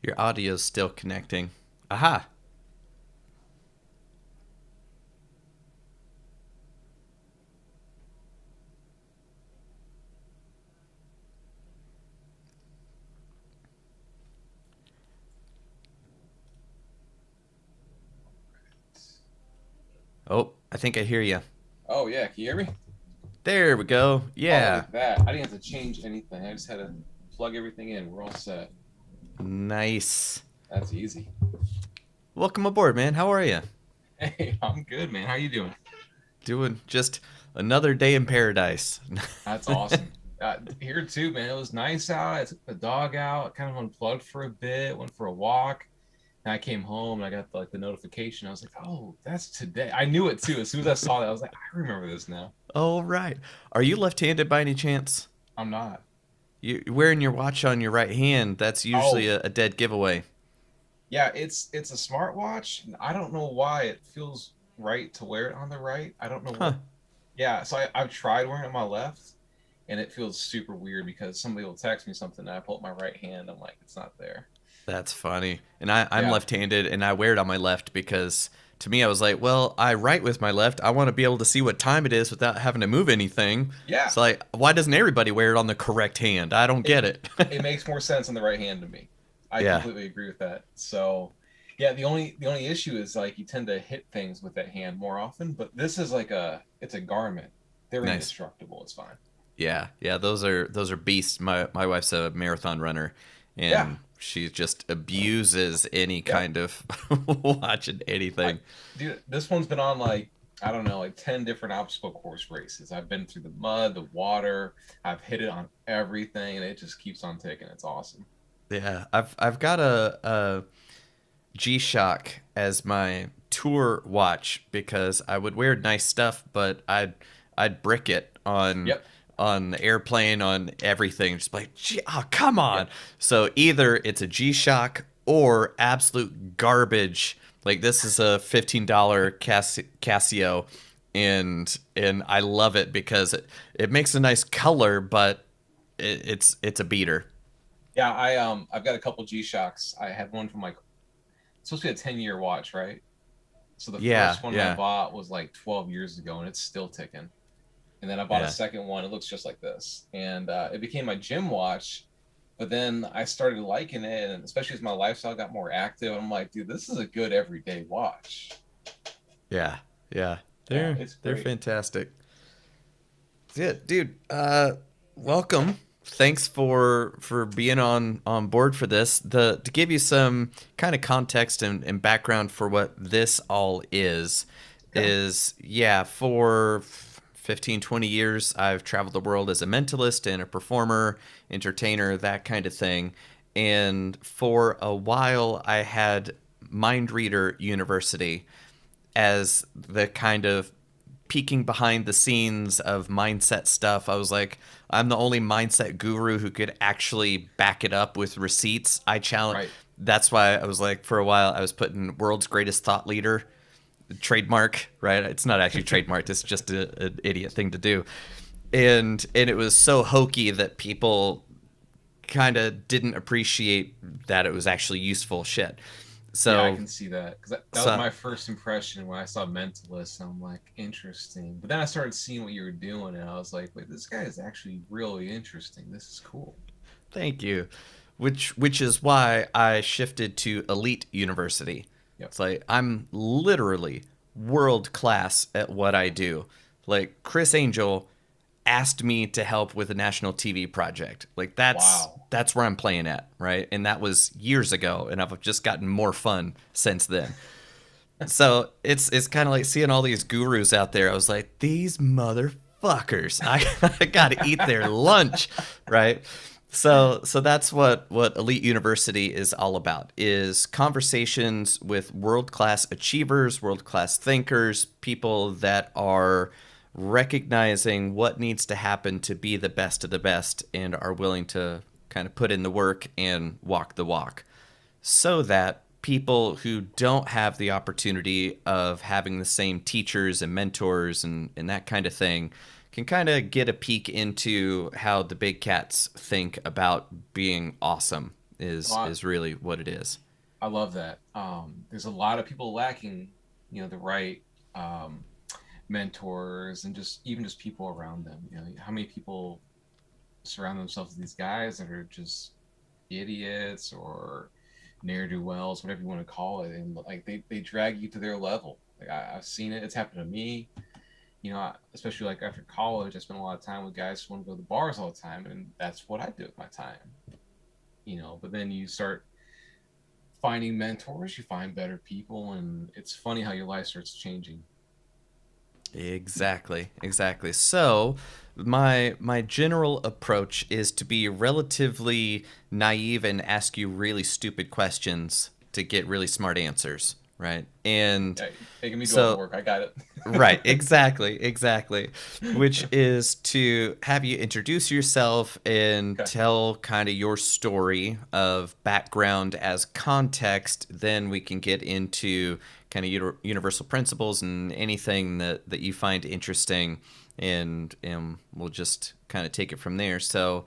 Your audio's still connecting. Aha. Oh, I think I hear you. Oh yeah, can you hear me? There we go. Oh, look Yeah. at that. I didn't have to change anything. I just had to plug everything in. We're all set. Nice. That's easy. Welcome aboard, man. How are you? Hey, I'm good, man. How you doing? Doing just another day in paradise. That's awesome. Here too, man. It was nice out. I took the dog out, kind of unplugged for a bit, went for a walk. And I came home and I got the notification. I was like, "Oh, that's today." I knew it too. As soon as I saw that, I was like, "I remember this now." Oh, right. Are you left-handed by any chance? I'm not. You wearing your watch on your right hand, that's usually Oh, a dead giveaway. yeah. It's a smartwatch. I don't know why it feels right to wear it on the right. I don't know Huh. what. Yeah, so I've tried wearing it on my left, and it feels super weird because somebody will text me something, and I pull up my right hand. I'm like, it's not there. That's funny. And I'm Yeah, left-handed and I wear it on my left because to me I was like, well, I write with my left. I want to be able to see what time it is without having to move anything. yeah. So like, why doesn't everybody wear it on the correct hand? I don't It get it. it makes more sense on the right hand to me. I Yeah. completely agree with that. So, yeah, the only issue is like you tend to hit things with that hand more often. But this is like it's a garment. They're Nice. indestructible. It's fine. Yeah. Yeah, those are beasts. My wife's a marathon runner Yeah, and she just abuses any yep. kind of watching I, anything. dude, this one's been on like I don't know, like 10 different obstacle course races. I've been through the mud, the water. I've hit it on everything, and it just keeps on ticking. It's awesome. Yeah, I've got a G-Shock as my tour watch because I would wear nice stuff, but I'd brick it Yep, on the airplane, on everything. Just like, gee, oh, come on. yep. So either it's a G-Shock or absolute garbage. Like this is a $15 Casio, and I love it because it makes a nice color, but it's a beater. Yeah, I've got a couple G Shocks. I had one for my it's supposed to be a 10-year watch, right? So the Yeah, first one I yeah, bought was like 12 years ago, and it's still ticking. And then I bought a yeah. second one. It looks just like this, and it became my gym watch. But then I started liking it, and especially as my lifestyle got more active, I'm like, dude, this is a good everyday watch. Yeah, yeah. Yeah, They're it's they're great. fantastic. Yeah, dude. Welcome. Thanks for being on board for this. The to give you some kind of context and background for what this all Yeah. is yeah, for 15 20 years I've traveled the world as a mentalist and a performer, entertainer, that kind of thing. And for a while I had Mind Reader University as the kind of peeking behind the scenes of mindset stuff. I was like, I'm the only mindset guru who could actually back it up with receipts. I challenge. Right. That's why I was like, for a while, I was putting world's greatest thought leader trademark. Right? It's not actually trademarked. It's just an idiot thing to do. And it was so hokey that people kind of didn't appreciate that it was actually useful shit. Yeah, I So, can see that because that was so my first impression when I saw Mentalist. I'm like, interesting. But then I started seeing what you were doing, and I was like, wait, this guy is actually really interesting. This is cool. thank you. Which is why I shifted to ELITE.University. Yep. It's like I'm literally world class at what I do. Like Chris Angel asked me to help with a national TV project. Like Wow. that's where I'm playing at, right? And that was years ago, and I've just gotten more fun since then. So it's kind of like seeing all these gurus out there. I was like, these motherfuckers, I gotta eat their lunch, right? So that's what Elite University is all about: is conversations with world class achievers, world class thinkers, people that are recognizing what needs to happen to be the best of the best and are willing to kind of put in the work and walk the walk so that people who don't have the opportunity of having the same teachers and mentors and that kind of thing can kind of get a peek into how the big cats think about being awesome is Well, is really what it is. I love that. There's a lot of people lacking, the right um, mentors and just even just people around them. How many people surround themselves with these guys that are just idiots or ne'er do wells, whatever you want to call it, and like they drag you to their level. Like I've seen it; it's happened to me. Especially like after college, I spent a lot of time with guys who want to go to the bars all the time, and that's what I do with my time. But then you start finding mentors, you find better people, and it's funny how your life starts changing. Exactly, exactly. So, my general approach is to be relatively naive and ask you really stupid questions to get really smart answers, right? And Yeah, making me go up to so work. I got right, it. exactly, exactly. Which is to have you introduce yourself and Okay. tell kind of your story of background as context. Then we can get into kind of universal principles and anything that you find interesting, and we'll just kind of take it from there. So,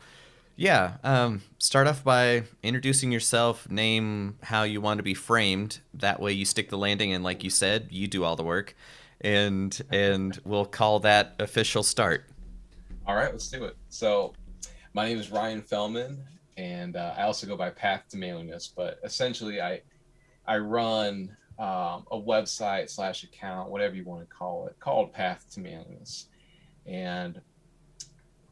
yeah, start off by introducing yourself, name how you want to be framed. That way you stick the landing, and like you said, you do all the work, and we'll call that official start. All right, let's do it. So, my name is Ryan Felman, and I also go by Path to Mailinglist. But essentially, I run a website slash account, whatever you want to call it, called Path to Mailinglist. And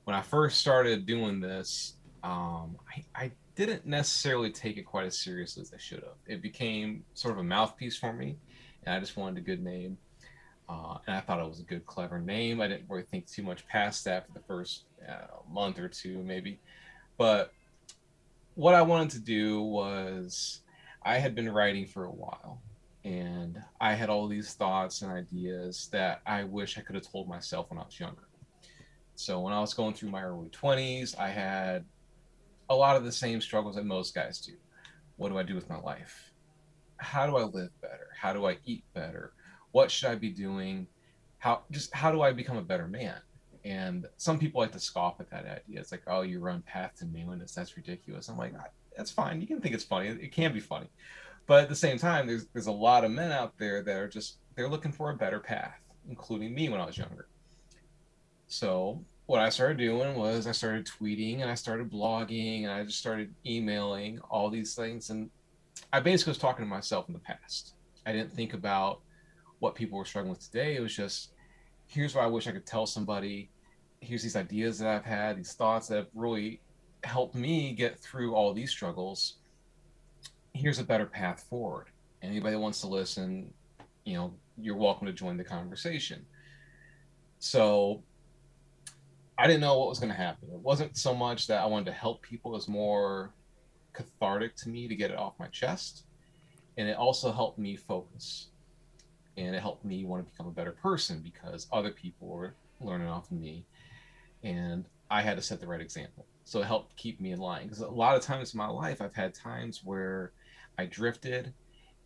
when I first started doing this, I didn't necessarily take it quite as seriously as I should have. It became sort of a mouthpiece for me, and I just wanted a good name. And I thought it was a good, clever name. I didn't really think too much past that for the first month or two, maybe. But what I wanted to do was, I had been writing for a while, and I had all these thoughts and ideas that I wish I could have told myself when I was younger. So when I was going through my early 20s, I had a lot of the same struggles that most guys do. What do I do with my life? How do I live better? How do I eat better? What should I be doing? How do I become a better man? And some people like to scoff at that idea. It's like, oh, you run path to manliness. That's ridiculous. I'm like, that's fine. You can think it's funny. It can be funny. But at the same time, there's a lot of men out there that are just they're looking for a better path, including me when I was younger. So what I started doing was I started tweeting and I started blogging and I just started emailing all these things. And I basically was talking to myself in the past. I didn't think about what people were struggling with today. It was just, here's what I wish I could tell somebody. Here's these ideas that I've had, these thoughts that have really helped me get through all these struggles. Here's a better path forward. Anybody that wants to listen, you're welcome to join the conversation. So I didn't know what was going to happen. It wasn't so much that I wanted to help people, it was more cathartic to me to get it off my chest. And it also helped me focus. And it helped me want to become a better person because other people were learning off of me. And I had to set the right example. So it helped keep me in line. Because a lot of times in my life, I've had times where I drifted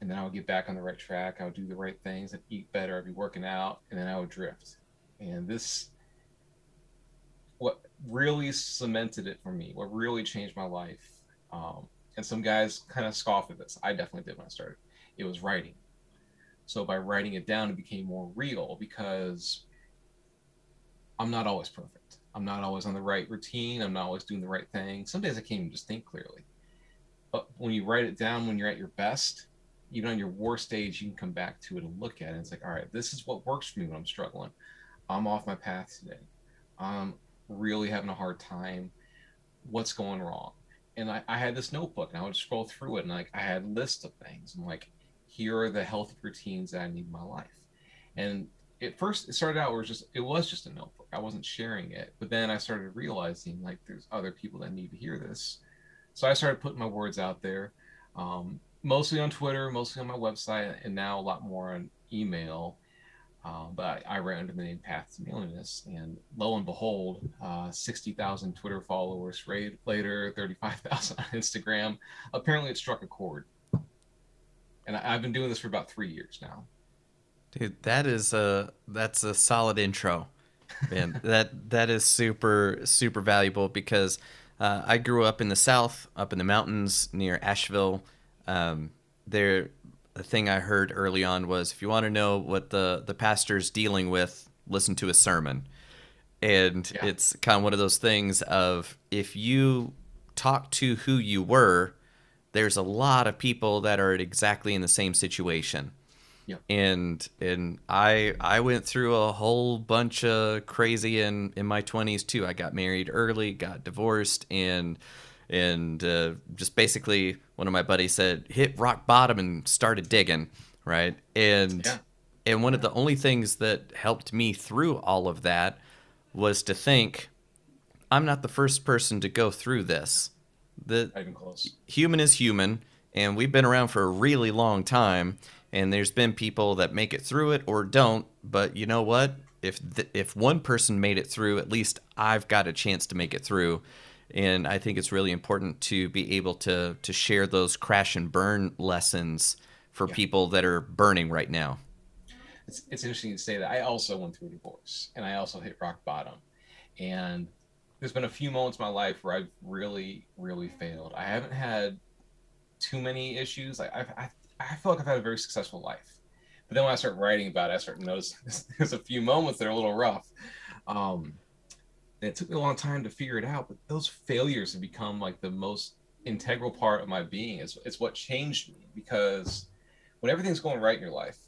and then I would get back on the right track. I would do the right things. I'd eat better. I'd be working out. And then I would drift. And this what really cemented it for me, what really changed my life. And some guys kind of scoff at this. I definitely did when I started. It was writing. So by writing it down, it became more real because I'm not always perfect. I'm not always on the right routine. I'm not always doing the right thing. Some days I can't even just think clearly. But when you write it down, when you're at your best, even on your worst days, you can come back to it and look at it. And it's like, all right, this is what works for me when I'm struggling. I'm off my path today. I'm really having a hard time. What's going wrong? And I had this notebook and I would scroll through it and like I had lists of things. I'm like, here are the healthy routines that I need in my life. And at first it started out where it was just a notebook. I wasn't sharing it. But then I started realizing like there's other people that need to hear this. So I started putting my words out there, mostly on Twitter, mostly on my website, and now a lot more on email. But I ran under the name Path to Millionaires, and lo and behold, 60,000 Twitter followers. Later, 35,000 on Instagram. Apparently, it struck a chord, and I've been doing this for about 3 years now. Dude, that's a solid intro, man. That is super super valuable because I grew up in the South, up in the mountains near Asheville. There, the thing I heard early on was, if you want to know what the pastor's dealing with, listen to a sermon. And Yeah. it's kind of one of those things of, if you talk to who you were, there's a lot of people that are exactly in the same situation. Yeah. And I went through a whole bunch of crazy in my 20s too. I got married early, got divorced, and just basically one of my buddies said, hit rock bottom and started digging, right? Yeah. And one of the only things that helped me through all of that was to think, I'm not the first person to go through this. The Not even close. human is human, and we've been around for a really long time, and there's been people that make it through it or don't. But you know what? If one person made it through, at least I've got a chance to make it through. And I think it's really important to be able to share those crash and burn lessons for Yeah. people that are burning right now. It's interesting to say that. I also went through a divorce and I also hit rock bottom. And there's been a few moments in my life where I've really, really failed. I haven't had too many issues. I feel like I've had a very successful life. But then when I start writing about it, I start noticing there's a few moments that are a little rough. Um, and it took me a long time to figure it out, but those failures have become like the most integral part of my being. It's what changed me, because when everything's going right in your life,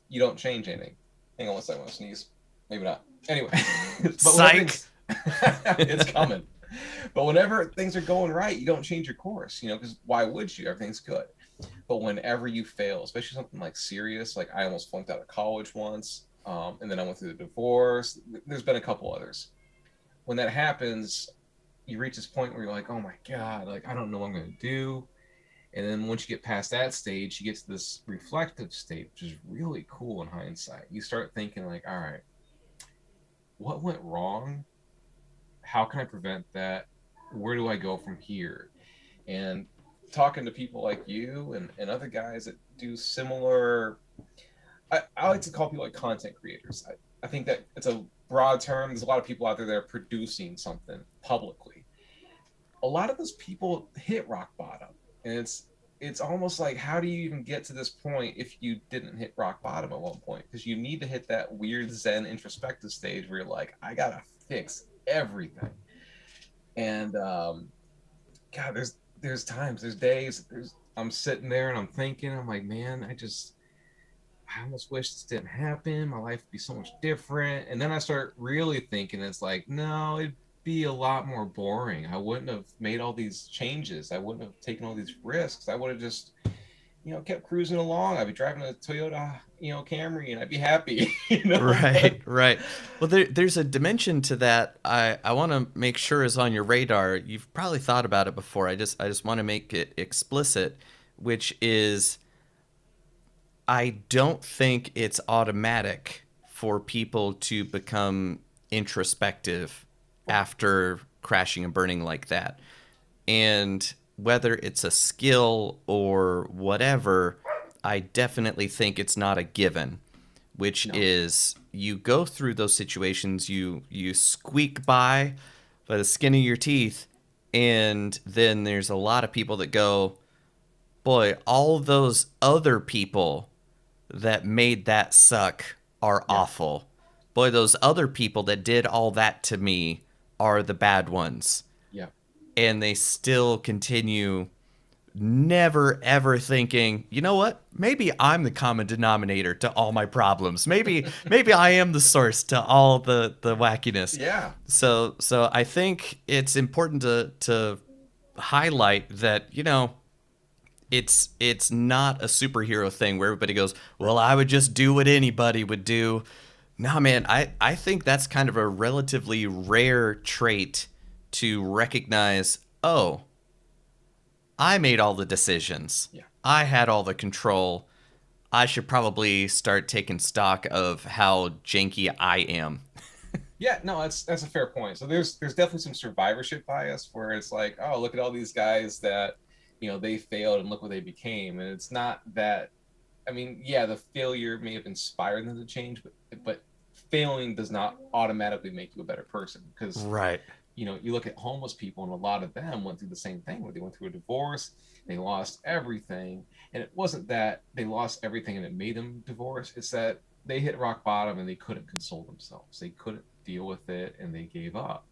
you don't change anything. Hang on one second, I want to sneeze. Maybe not. Anyway, but when Psych. everything's it's coming. But whenever things are going right, you don't change your course, because why would you? Everything's good. But whenever you fail, especially something like serious, like I almost flunked out of college once, and then I went through the divorce. There's been a couple others. When that happens, you reach this point where you're like, oh my God, like I don't know what I'm going to do. And then once you get past that stage, you get to this reflective state, which is really cool in hindsight. You start thinking like, all right, what went wrong? How can I prevent that? Where do I go from here? And talking to people like you and other guys that do similar, I like to call people like content creators. I think that it's a broad term. There's a lot of people out there that are producing something publicly. A lot of those people hit rock bottom, and it's almost like, how do you even get to this point if you didn't hit rock bottom at one point? Because you need to hit that weird zen introspective stage where you're like, I gotta fix everything. And God, there's times, there's days, I'm sitting there and I'm thinking, I'm like, man, I almost wish this didn't happen. My life would be so much different. And then I start really thinking, it's like, no, it'd be a lot more boring. I wouldn't have made all these changes. I wouldn't have taken all these risks. I would have just, kept cruising along. I'd be driving a Toyota, Camry, and I'd be happy, Right, right. Well, there's a dimension to that I want to make sure is on your radar. You've probably thought about it before. I just want to make it explicit, which is, I don't think it's automatic for people to become introspective after crashing and burning like that. And whether it's a skill or whatever, I definitely think it's not a given, which No. is, you go through those situations, you squeak by the skin of your teeth, and then there's a lot of people that go, boy, all those other people that made that suck are Yeah. awful. Boy, those other people that did all that to me are the bad ones. Yeah. And they still continue, never ever thinking, you know what? Maybe I'm the common denominator to all my problems. Maybe I am the source to all the wackiness. Yeah. So I think it's important to highlight that, it's not a superhero thing where everybody goes, well, I would just do what anybody would do. No, man, I think that's kind of a relatively rare trait to recognize, oh, I made all the decisions. Yeah. I had all the control. I should probably start taking stock of how janky I am. Yeah, no, that's a fair point. So there's definitely some survivorship bias where it's like, oh, look at all these guys that, they failed and look what they became. And it's not that, I mean, yeah, the failure may have inspired them to change, but failing does not automatically make you a better person, because Right. you look at homeless people, and a lot of them went through the same thing where they went through a divorce, they lost everything. And it wasn't that they lost everything and it made them divorce, it's that they hit rock bottom and they couldn't console themselves. They couldn't deal with it and they gave up.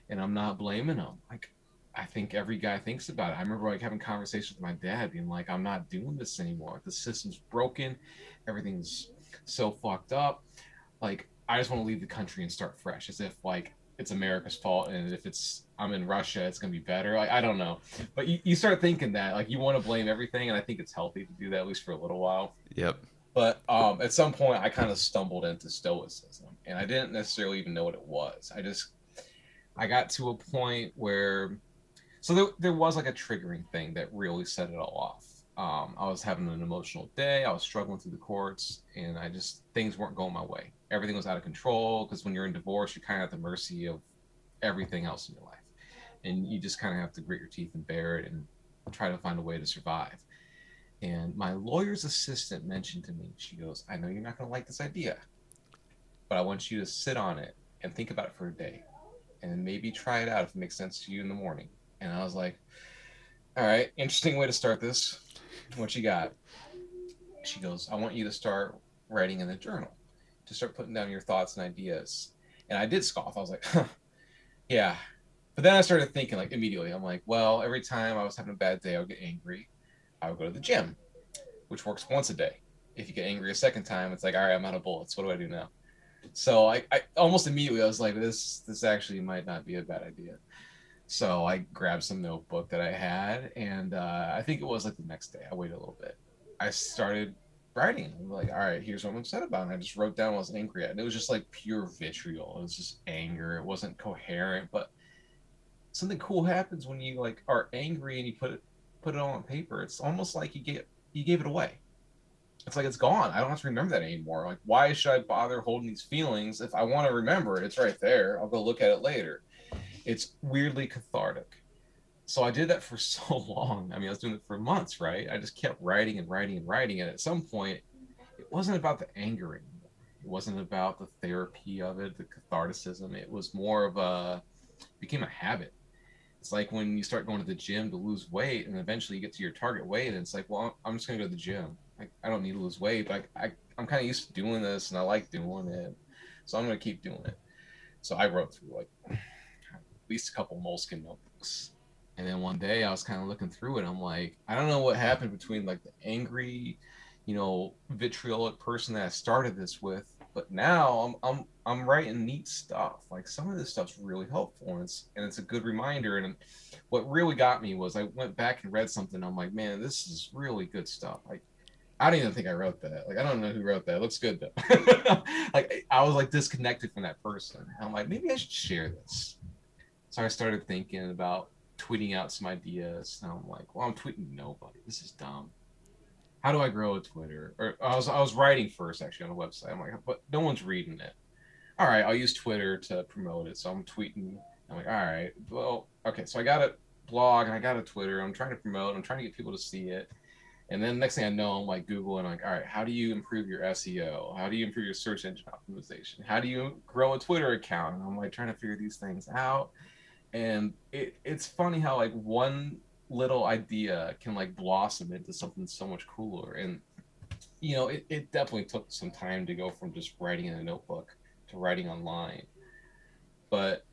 And I'm not blaming them. Like, I think every guy thinks about it. I remember like having conversations with my dad being like, I'm not doing this anymore. The system's broken. Everything's so fucked up. Like, I just want to leave the country and start fresh, as if like it's America's fault, and if it's I'm in Russia, it's gonna be better. Like, I don't know, but you start thinking that like you want to blame everything, and I think it's healthy to do that at least for a little while. Yep. But at some point, I kind of stumbled into stoicism, and I didn't necessarily even know what it was. I got to a point where, so there was like a triggering thing that really set it all off. I was having an emotional day. I was struggling through the courts, and things weren't going my way. Everything was out of control, because when you're in divorce, you're kind of at the mercy of everything else in your life. And you just kind of have to grit your teeth and bear it and try to find a way to survive. And my lawyer's assistant mentioned to me, she goes, I know you're not going to like this idea, but I want you to sit on it and think about it for a day and maybe try it out if it makes sense to you in the morning. And I was like, all right, interesting way to start this. What you got? She goes, I want you to start writing in a journal, to start putting down your thoughts and ideas. And I did scoff. I was like, huh, yeah. But then I started thinking like immediately. I'm like, well, every time I was having a bad day, I would get angry. I would go to the gym, which works once a day. If you get angry a second time, it's like, all right, I'm out of bullets. What do I do now? So I almost immediately I was like, this actually might not be a bad idea. So I grabbed some notebook that I had, and I think it was like the next day. I waited a little bit. I started writing. I'm like, all right, here's what I'm upset about. And I just wrote down what I was angry at. And it was just like pure vitriol. It was just anger. It wasn't coherent, but something cool happens when you like are angry and you put it all on paper. It's almost like you gave it away. It's like it's gone. I don't have to remember that anymore. Like, why should I bother holding these feelings? If I want to remember it, it's right there. I'll go look at it later. It's weirdly cathartic. So I did that for so long. I mean, I was doing it for months, right? I just kept writing and writing and writing. And at some point, it wasn't about the anger anymore. It wasn't about the therapy of it, the catharticism. It was more of it became a habit. It's like when you start going to the gym to lose weight, and eventually you get to your target weight, and it's like, well, I'm just going to go to the gym. I don't need to lose weight, but I'm kind of used to doing this, and I like doing it. So I'm going to keep doing it. So I wrote through like at least a couple Moleskine notebooks. And then one day I was kind of looking through it. I'm like, I don't know what happened between like the angry, vitriolic person that I started this with, but now I'm writing neat stuff. Like some of this stuff's really helpful, and it's a good reminder. And what really got me was I went back and read something. I'm like, man, this is really good stuff. Like, I don't even think I wrote that. Like, I don't know who wrote that. It looks good though. Like, I was like disconnected from that person. And I'm like, maybe I should share this. So I started thinking about tweeting out some ideas. And I'm like, well, I'm tweeting nobody. This is dumb. How do I grow a Twitter? Or I was writing first actually on a website. I'm like, but no one's reading it. All right, I'll use Twitter to promote it. So I'm tweeting. I'm like, all right, well, okay. So I got a blog and I got a Twitter. I'm trying to promote. I'm trying to get people to see it. And then next thing I know, I'm like Google and I'm like, all right, how do you improve your SEO? How do you improve your search engine optimization? How do you grow a Twitter account? And I'm like trying to figure these things out. And it's funny how like one little idea can like blossom into something so much cooler. And it definitely took some time to go from just writing in a notebook to writing online. But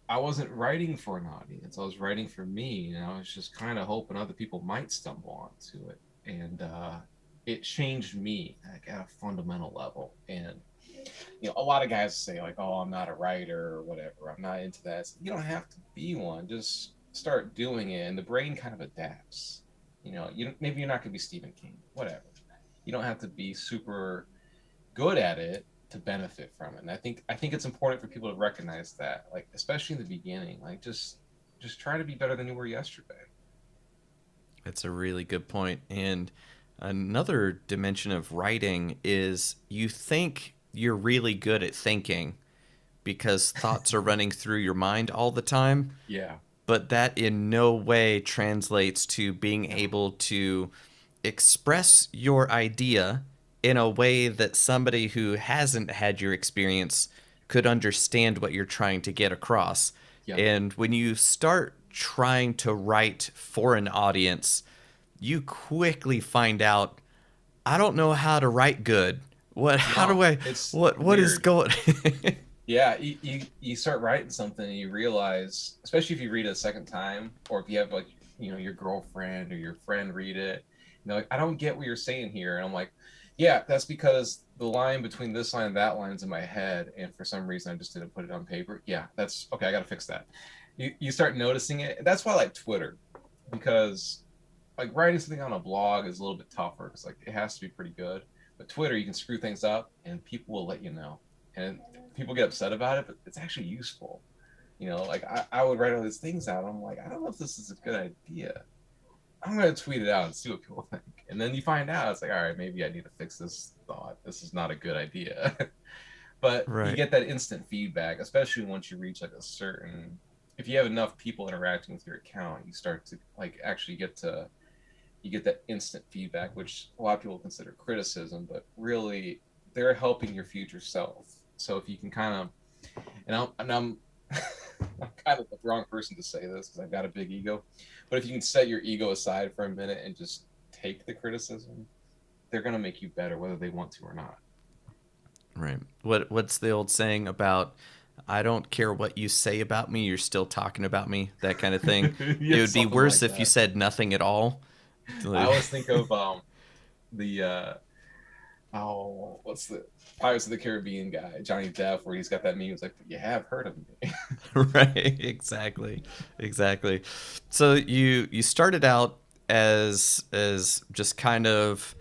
I wasn't writing for an audience. I was writing for me, and I was just kind of hoping other people might stumble onto it. And it changed me like at a fundamental level. And a lot of guys say like, "Oh, I'm not a writer or whatever. I'm not into that." So you don't have to be one. Just start doing it, and the brain kind of adapts. Maybe you're not going to be Stephen King, whatever. You don't have to be super good at it to benefit from it. And I think it's important for people to recognize that, like especially in the beginning, like just try to be better than you were yesterday. That's a really good point. And another dimension of writing is you think you're really good at thinking because thoughts are running through your mind all the time, Yeah. but that in no way translates to being able to express your idea in a way that somebody who hasn't had your experience could understand what you're trying to get across. Yeah. And when you start trying to write for an audience, you quickly find out, I don't know how to write good. How do No, I, it's what is weird. going? Yeah, you start writing something and you realize, especially if you read it a second time, or if you have like, your girlfriend or your friend read it, like, I don't get what you're saying here. And I'm like, yeah, that's because the line between this line and that line is in my head, and for some reason I just didn't put it on paper. Yeah, that's okay. I got to fix that. You start noticing it. That's why I like Twitter, because like writing something on a blog is a little bit tougher because like it has to be pretty good. But Twitter, you can screw things up and people will let you know. And people get upset about it, but it's actually useful. Like I would write all these things out. I'm like, I don't know if this is a good idea. I'm gonna tweet it out and see what people think. And then you find out, it's like, all right, maybe I need to fix this thought. This is not a good idea. But you Right. get that instant feedback, especially once you reach like a certain, if you have enough people interacting with your account, you start to like actually you get that instant feedback, which a lot of people consider criticism, but really they're helping your future self. So if you can kind of, and I'm I'm kind of the wrong person to say this because I've got a big ego, but if you can set your ego aside for a minute and just take the criticism, they're gonna make you better whether they want to or not. Right. What's the old saying about, I don't care what you say about me, you're still talking about me, that kind of thing. It Yeah, would be something worse like if you that. said nothing at all. I Like, always think of the what's the Pirates of the Caribbean guy, Johnny Depp, where he's got that meme. It's like, you have heard of me. right, exactly. Exactly. So you started out as just kind of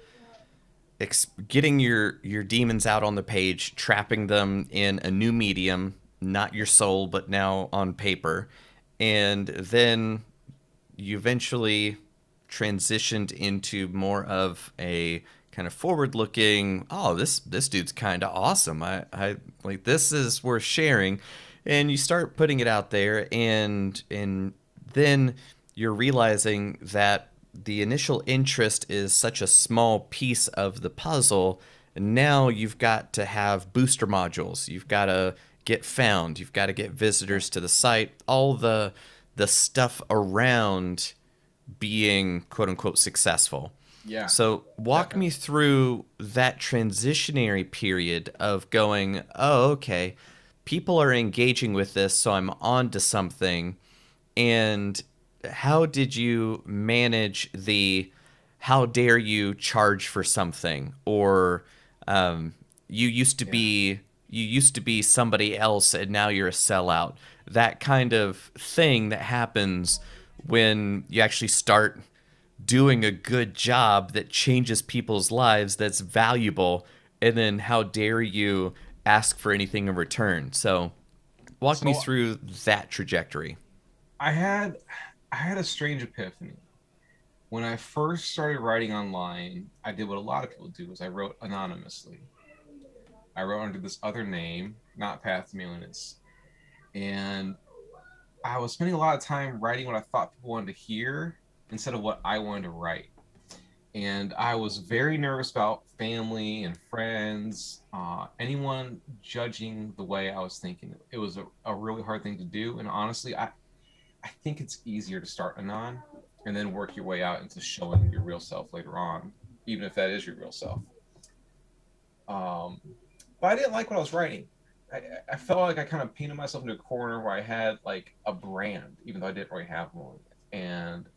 getting your demons out on the page, trapping them in a new medium, not your soul, but now on paper. And then you eventually transitioned into more of a kind of forward looking, oh, this dude's kind of awesome. I like, this is worth sharing. And you start putting it out there, and then you're realizing that the initial interest is such a small piece of the puzzle. And now you've got to have booster modules. You've got to get found. You've got to get Yeah. visitors to the site. All the stuff around being quote unquote successful. Yeah, So walk me definitely. through that transitionary period of going, oh, okay, people are engaging with this, so I'm on to something. And how did you manage the, how dare you charge for something? Or um, you used to Yeah. be you used to be somebody else and now you're a sellout. That kind of thing that happens when you actually start doing a good job that changes people's lives, that's valuable, and then how dare you ask for anything in return. So walk me So through that trajectory. I had I had a strange epiphany. When I first started writing online, I did what a lot of people do is I wrote anonymously. I wrote under this other name, not Path to Millionaires. And I was spending a lot of time writing what I thought people wanted to hear instead of what I wanted to write. And I was very nervous about family and friends, anyone judging the way I was thinking. It was a really hard thing to do. And honestly, I think it's easier to start anon and then work your way out into showing your real self later on, even if that is your real self. Um, but I didn't like what I was writing. I felt like I kind of painted myself into a corner where I had like a brand, even though I didn't really have one. And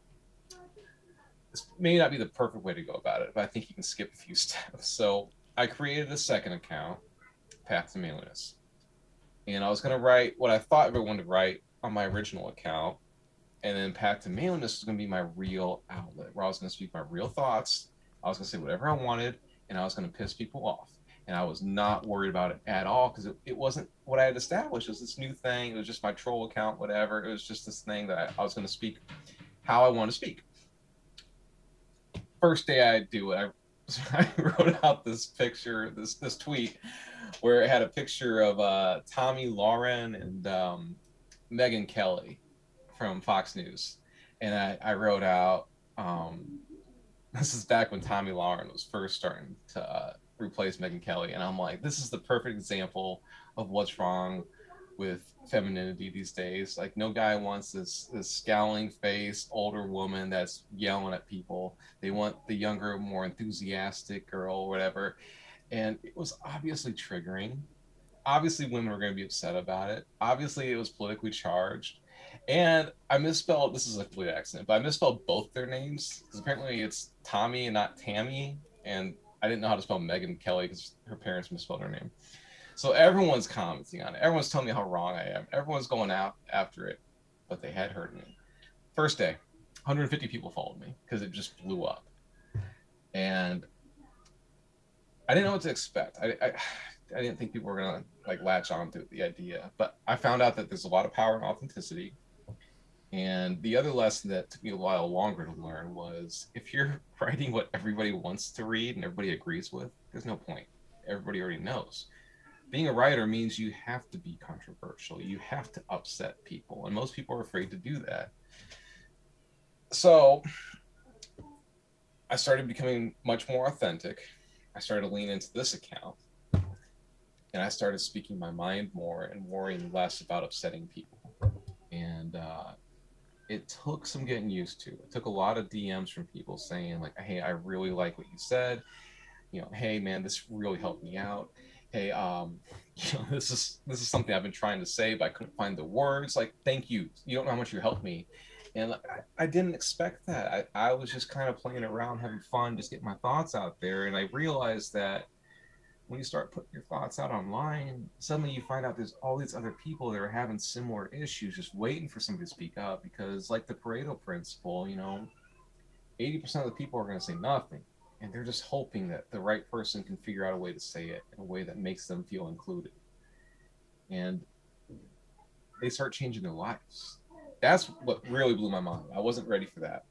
this may not be the perfect way to go about it, but I think you can skip a few steps. So I created a second account, Path to Manliness, and I was going to write what I thought everyone would write on my original account, and then Path to Manliness was going to be my real outlet, where I was going to speak my real thoughts. I was going to say whatever I wanted, and I was going to piss people off. And I was not worried about it at all because it wasn't what I had established. It was this new thing. It was just my troll account, whatever. It was just this thing that I was going to speak how I want to speak. First day I do it, I wrote out this picture, this tweet, where it had a picture of Tommy Lauren and Megan Kelly from Fox News, and I wrote out, this is back when Tommy Lauren was first starting to replace Megan Kelly, and I'm like, this is the perfect example of what's wrong with femininity these days. Like no guy wants this scowling face older woman that's yelling at people. They want the younger, more enthusiastic girl or whatever. And it was obviously triggering. Obviously women were going to be upset about it. Obviously it was politically charged. And I misspelled, this is a complete accident, but I misspelled both their names because apparently it's Tommy and not Tammy. And I didn't know how to spell Megan Kelly because her parents misspelled her name. So everyone's commenting on it. Everyone's telling me how wrong I am. Everyone's going out after it, but they had heard me. First day, 150 people followed me because it just blew up. And I didn't know what to expect. I didn't think people were gonna like latch on to the idea, but I found out that there's a lot of power in authenticity. And the other lesson that took me a while longer to learn was if you're writing what everybody wants to read and everybody agrees with, there's no point. Everybody already knows. Being a writer means you have to be controversial. You have to upset people, and most people are afraid to do that. So I started becoming much more authentic. I started to lean into this account, and I started speaking my mind more and worrying less about upsetting people. And it took some getting used to. It took a lot of DMs from people saying like, "Hey, I really like what you said. You know, hey man, this really helped me out. Hey, you know, this is something I've been trying to say, but I couldn't find the words. Like, thank you. You don't know how much you helped me." And I didn't expect that. I was just kind of playing around, having fun, just getting my thoughts out there. And I realized that when you start putting your thoughts out online, suddenly you find out there's all these other people that are having similar issues, just waiting for somebody to speak up. Because, like the Pareto principle, you know, 80% of the people are going to say nothing. And they're just hoping that the right person can figure out a way to say it in a way that makes them feel included. And they start changing their lives. That's what really blew my mind. I wasn't ready for that.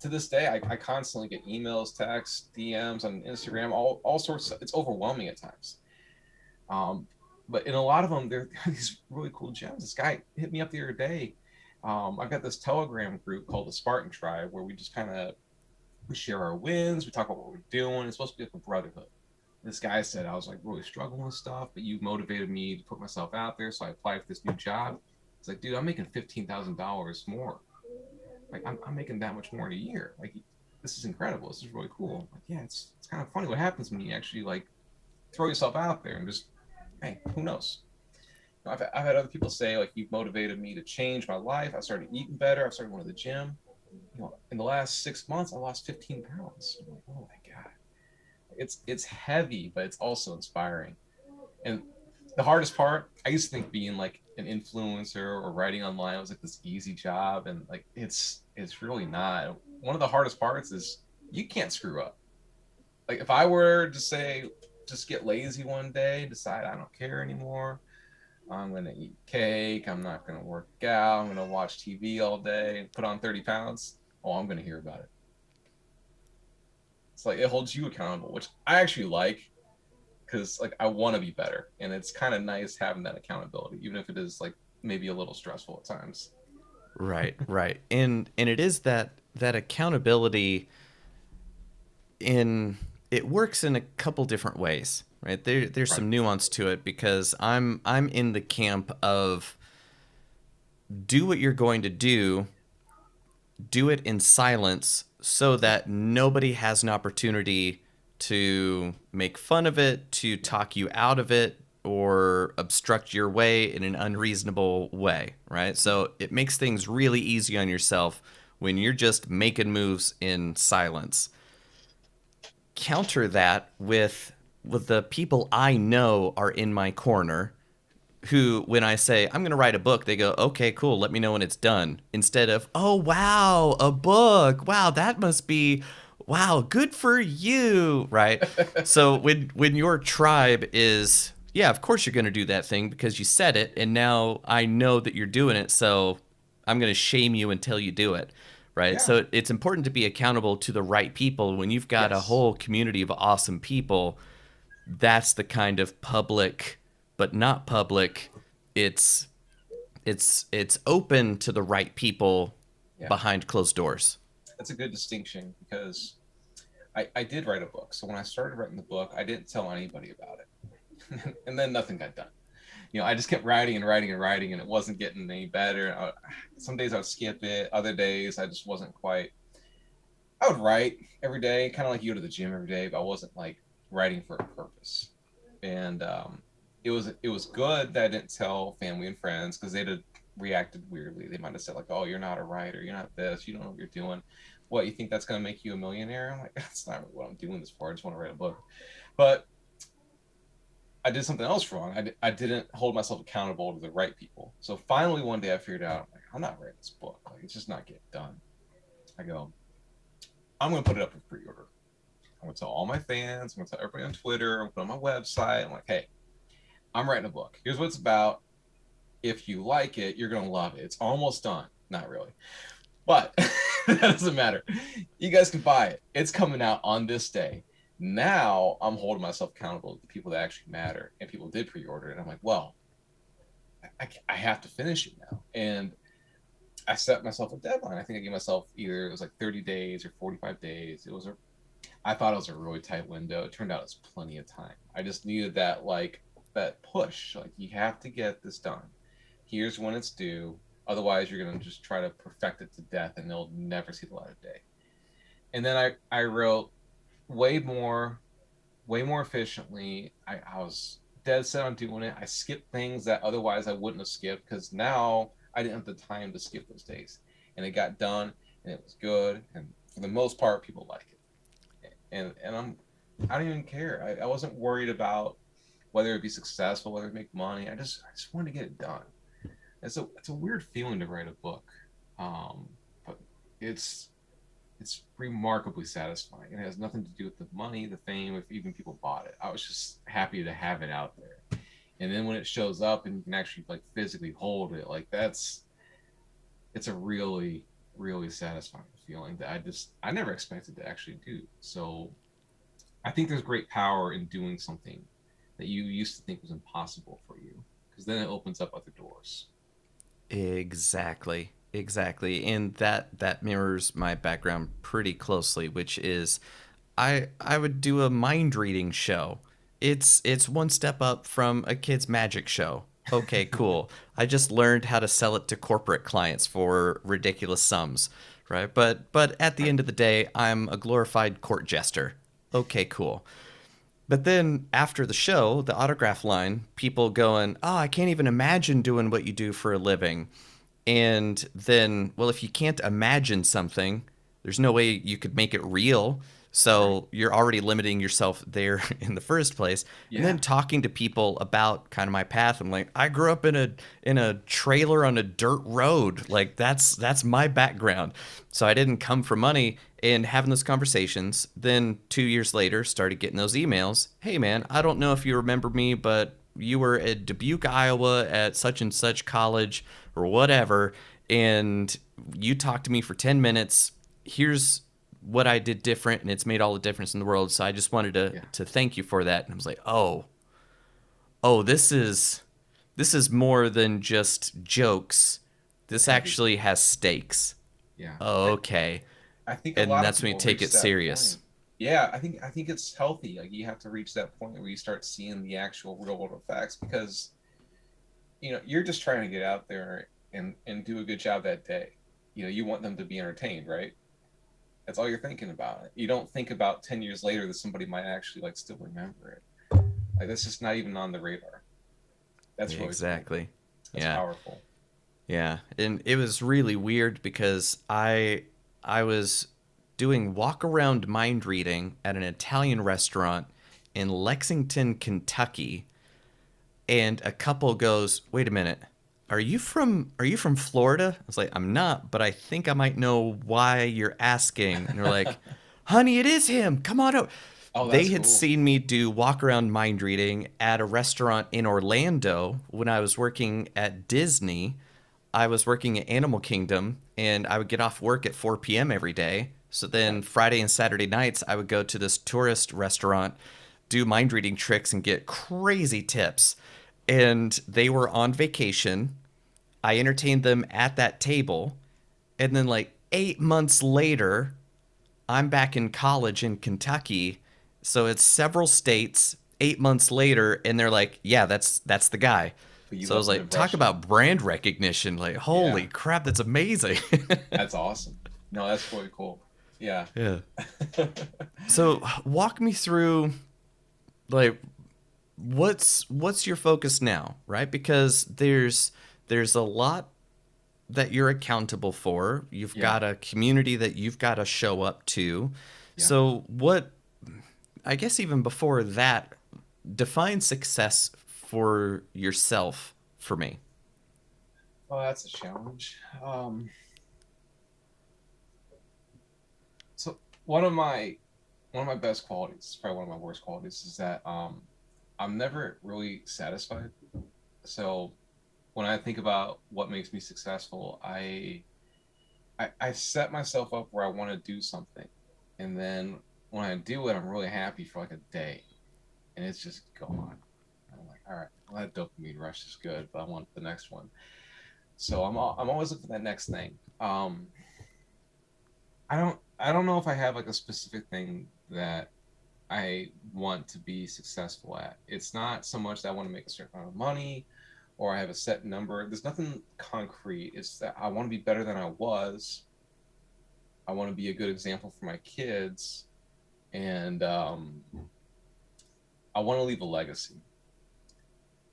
To this day, I constantly get emails, texts, DMs on Instagram, all sorts of, it's overwhelming at times. But in a lot of them, there are these really cool gems. This guy hit me up the other day. I've got this Telegram group called the Spartan Tribe where we just kind of we share our wins, we talk about what we're doing. It's supposed to be like a brotherhood. This guy said I was like really struggling with stuff, but you motivated me to put myself out there, so I applied for this new job. It's like, dude, I'm making $15,000 more. Like I'm making that much more in a year. Like this is incredible. This is really cool. Like, yeah, it's kind of funny what happens when you actually like throw yourself out there and just, hey, who knows? I've had other people say like you've motivated me to change my life. I started eating better. I started going to the gym. You know, in the last 6 months, I lost 15 pounds. I'm like, oh my god, it's heavy, but it's also inspiring. And the hardest part, I used to think being like an influencer or writing online was like this easy job, and like it's really not. One of the hardest parts is you can't screw up. Like if I were to say just get lazy one day, decide I don't care anymore, I'm gonna eat cake, I'm not gonna work out, I'm gonna watch TV all day and put on 30 pounds, oh, I'm gonna hear about it. It's like it holds you accountable, which I actually like because like I want to be better, and it's kind of nice having that accountability, even if it is like maybe a little stressful at times. Right, right. And it is that accountability in it works in a couple different ways, right? There's Right. some nuance to it because I'm in the camp of do what you're going to do it in silence so that nobody has an opportunity to make fun of it, to talk you out of it, or obstruct your way in an unreasonable way, right? So it makes things really easy on yourself when you're just making moves in silence. Counter that with the people I know are in my corner who, when I say I'm going to write a book, they go, okay, cool, let me know when it's done. Instead of, oh, wow, a book. Wow, that must be, wow, good for you, right? So when your tribe is, yeah, of course you're going to do that thing because you said it, and now I know that you're doing it, so I'm going to shame you until you do it, right? Yeah. So it's important to be accountable to the right people. When you've got a Yes. whole community of awesome people, that's the kind of public but not public. It's open to the right people Yeah. behind closed doors. That's a good distinction because I did write a book. So when I started writing the book, I didn't tell anybody about it. And then nothing got done. I just kept writing and writing and writing, and it wasn't getting any better. Some days I would skip it. Other days I just wasn't quite. I would write every day, kind of like you go to the gym every day, but I wasn't like writing for a purpose. And it was good that I didn't tell family and friends because they'd have reacted weirdly. They might have said like, "Oh, you're not a writer. You're not this. You don't know what you're doing. What, you think that's gonna make you a millionaire?" I'm like, that's not what I'm doing this for. I just want to write a book. But I did something else wrong. I didn't hold myself accountable to the right people. So finally, one day I figured out, like, I'm not writing this book. Like, it's just not getting done. I go, I'm going to put it up for pre-order. I'm going to tell all my fans. I'm going to tell everybody on Twitter. I'm going to put it on my website. I'm like, hey, I'm writing a book. Here's what it's about. If you like it, you're going to love it. It's almost done. Not really. But that doesn't matter. You guys can buy it. It's coming out on this day. Now I'm holding myself accountable to the people that actually matter, and people did pre-order it. And I'm like, well, I have to finish it now. And I set myself a deadline. I think I gave myself either it was like 30 days or 45 days. I thought it was a really tight window. It turned out it was plenty of time. I just needed that push. Like, you have to get this done. Here's when it's due. Otherwise, you're going to just try to perfect it to death, and it'll never see the light of day. And then I wrote way more efficiently. I was dead set on doing it. I skipped things that otherwise I wouldn't have skipped because now I didn't have the time to skip those days. And it got done, and it was good. And for the most part, people like it. And I don't even care. I wasn't worried about whether it'd be successful, whether it'd make money. I just wanted to get it done. It's a weird feeling to write a book, but it's remarkably satisfying. It has nothing to do with the money, the fame, if even people bought it. I was just happy to have it out there. And then when it shows up and you can actually like physically hold it, like it's a really, really satisfying feeling that I never expected to actually do. So I think there's great power in doing something that you used to think was impossible for you, because then it opens up other doors. Exactly. Exactly. And that mirrors my background pretty closely, which is I would do a mind reading show. It's one step up from a kid's magic show. Okay, cool. I just learned how to sell it to corporate clients for ridiculous sums, right? But at the end of the day, I'm a glorified court jester. Okay, cool. But then after the show, the autograph line, people going, "Oh, I can't even imagine doing what you do for a living." And then, well, if you can't imagine something, there's no way you could make it real. Right. So you're already limiting yourself there in the first place. And then Yeah. talking to people about kind of my path, I'm like, I grew up in a trailer on a dirt road. Like that's my background. So I didn't come for money. And having those conversations, then 2 years later, started getting those emails. Hey man, I don't know if you remember me, but you were at Dubuque, Iowa at such and such college or whatever, and you talked to me for 10 minutes. Here's what I did different, and it's made all the difference in the world. So I just wanted to Yeah. to thank you for that. And I was like, oh, this is more than just jokes. It's This heavy. actually has stakes. Yeah. Oh, I, okay. I think a And lot of that's when you people take reach it that serious. point. Yeah, I think it's healthy. Like, you have to reach that point where you start seeing the actual real world effects, because you're just trying to get out there and do a good job that day. You want them to be entertained, right? That's all you're thinking about. You don't think about 10 years later that somebody might actually like still remember it. Like, that's just not even on the radar. That's really cool. Exactly. That's Yeah. powerful. Yeah, and it was really weird because I was doing walk around mind reading at an Italian restaurant in Lexington, Kentucky, and a couple goes, "Wait a minute. Are you from Florida?" I was like, "I'm not, but I think I might know why you're asking." And they're like, "Honey, it is him. Come on out." Oh, They that's had cool. seen me do walk around mind reading at a restaurant in Orlando when I was working at Disney. I was working at Animal Kingdom, and I would get off work at 4 p.m. every day. So then Right. Friday and Saturday nights, I would go to this tourist restaurant, do mind reading tricks, and get crazy tips. And they were on vacation. I entertained them at that table. And then, like 8 months later, I'm back in college in Kentucky. So it's several states 8 months later, and they're like, "Yeah, that's the guy." But you So I left was an like, talk impression. about brand recognition. Like, Yeah, holy crap, that's amazing. that's awesome. No, that's really cool. Yeah. Yeah. So walk me through like what's your focus now, right? Because there's a lot that you're accountable for. You've Yeah. got a community that you've got to show up to. Yeah. So what I guess even before that, define success for yourself for me. Oh, that's a challenge. So one of my best qualities, probably one of my worst qualities, is that I'm never really satisfied. So when I think about what makes me successful, I set myself up where I want to do something, and then when I do it, I'm really happy for like a day, and it's just gone. I'm like, all right, well that dopamine rush is good, but I want the next one. So I'm always looking for that next thing. I don't know if I have like a specific thing that I want to be successful at. It's not so much that I want to make a certain amount of money or I have a set number. There's nothing concrete. It's that I want to be better than I was. I want to be a good example for my kids, and I want to leave a legacy.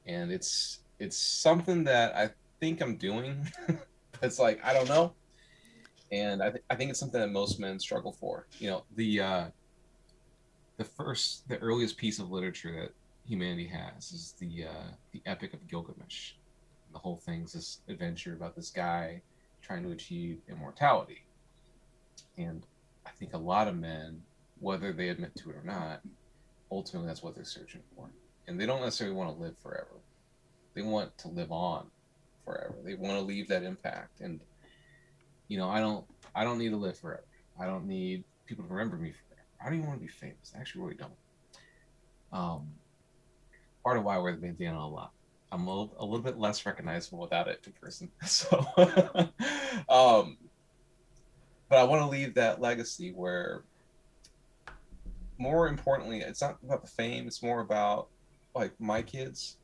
And it's something that I think I'm doing, but it's like I don't know. And I think it's something that most men struggle for. You know, the earliest piece of literature that humanity has is the Epic of Gilgamesh. The whole thing's this adventure about this guy trying to achieve immortality. And I think a lot of men, whether they admit to it or not, ultimately that's what they're searching for. And they don't necessarily want to live forever. They want to live on forever. They want to leave that impact. And I don't need to live forever. I don't need people to remember me forever. I don't even want to be famous. I actually really don't. Um, Part of why I wear the bandana a lot. I'm a little bit less recognizable without it in person. So, um, but I want to leave that legacy where, more importantly, it's not about the fame. It's more about like my kids.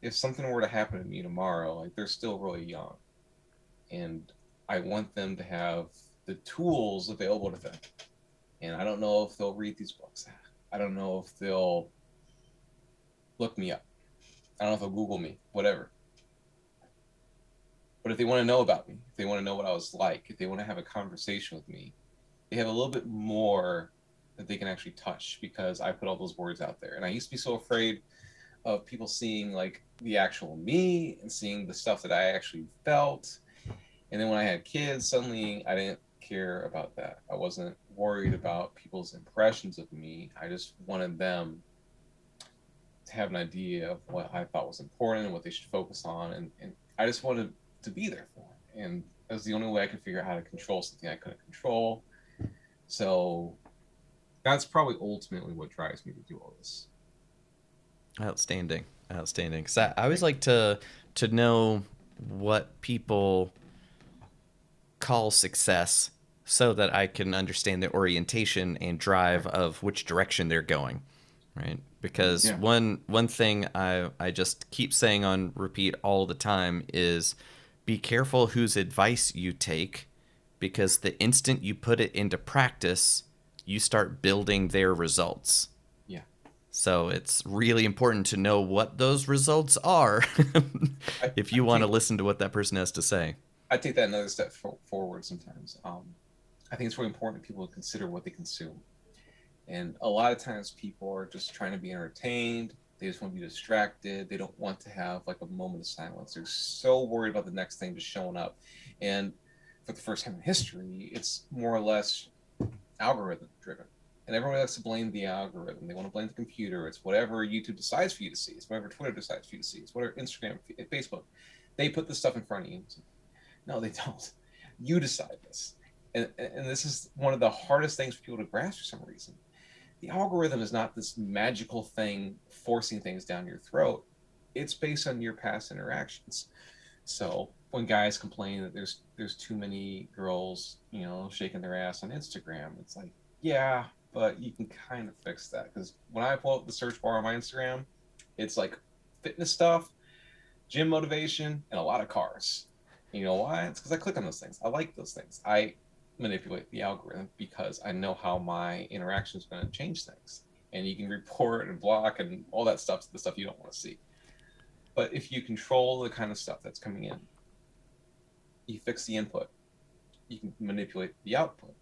If something were to happen to me tomorrow, like they're still really young, and I want them to have the tools available to them. And I don't know if they'll read these books. I don't know if they'll look me up. I don't know if they'll Google me, whatever. But if they want to know about me, if they want to know what I was like, if they want to have a conversation with me, they have a little bit more that they can actually touch because I put all those words out there. And I used to be so afraid of people seeing like the actual me and seeing the stuff that I actually felt. And then when I had kids, suddenly I didn't care about that. I wasn't worried about people's impressions of me. I just wanted them to have an idea of what I thought was important and what they should focus on. And I just wanted to be there for them. And that was the only way I could figure out how to control something I couldn't control. So that's probably ultimately what drives me to do all this. Outstanding. Outstanding. Cuz I always like to know what people call success so that I can understand the orientation and drive of which direction they're going, right? Because Yeah. one thing I just keep saying on repeat all the time is be careful whose advice you take because the instant you put it into practice, you start building their results. Yeah. So it's really important to know what those results are if I you want to take listen to what that person has to say. I take that another step forward sometimes. I think it's really important that people consider what they consume. And a lot of times people are just trying to be entertained. They just want to be distracted. They don't want to have like a moment of silence. They're so worried about the next thing just showing up. And for the first time in history, it's more or less algorithm driven. And everyone likes to blame the algorithm. They want to blame the computer. It's whatever YouTube decides for you to see. It's whatever Twitter decides for you to see. It's whatever Instagram, Facebook. They put this stuff in front of you. No, they don't. You decide this. And this is one of the hardest things for people to grasp for some reason. The algorithm is not this magical thing forcing things down your throat. It's based on your past interactions. So when guys complain that there's too many girls, shaking their ass on Instagram, it's like, yeah, but you can kind of fix that because when I pull up the search bar on my Instagram, it's like fitness stuff, gym motivation, and a lot of cars. You know why? It's because I click on those things. I like those things. I manipulate the algorithm because I know how my interaction is going to change things. And you can report and block and all that stuff, the stuff you don't want to see. But if you control the kind of stuff that's coming in, you fix the input, you can manipulate the output.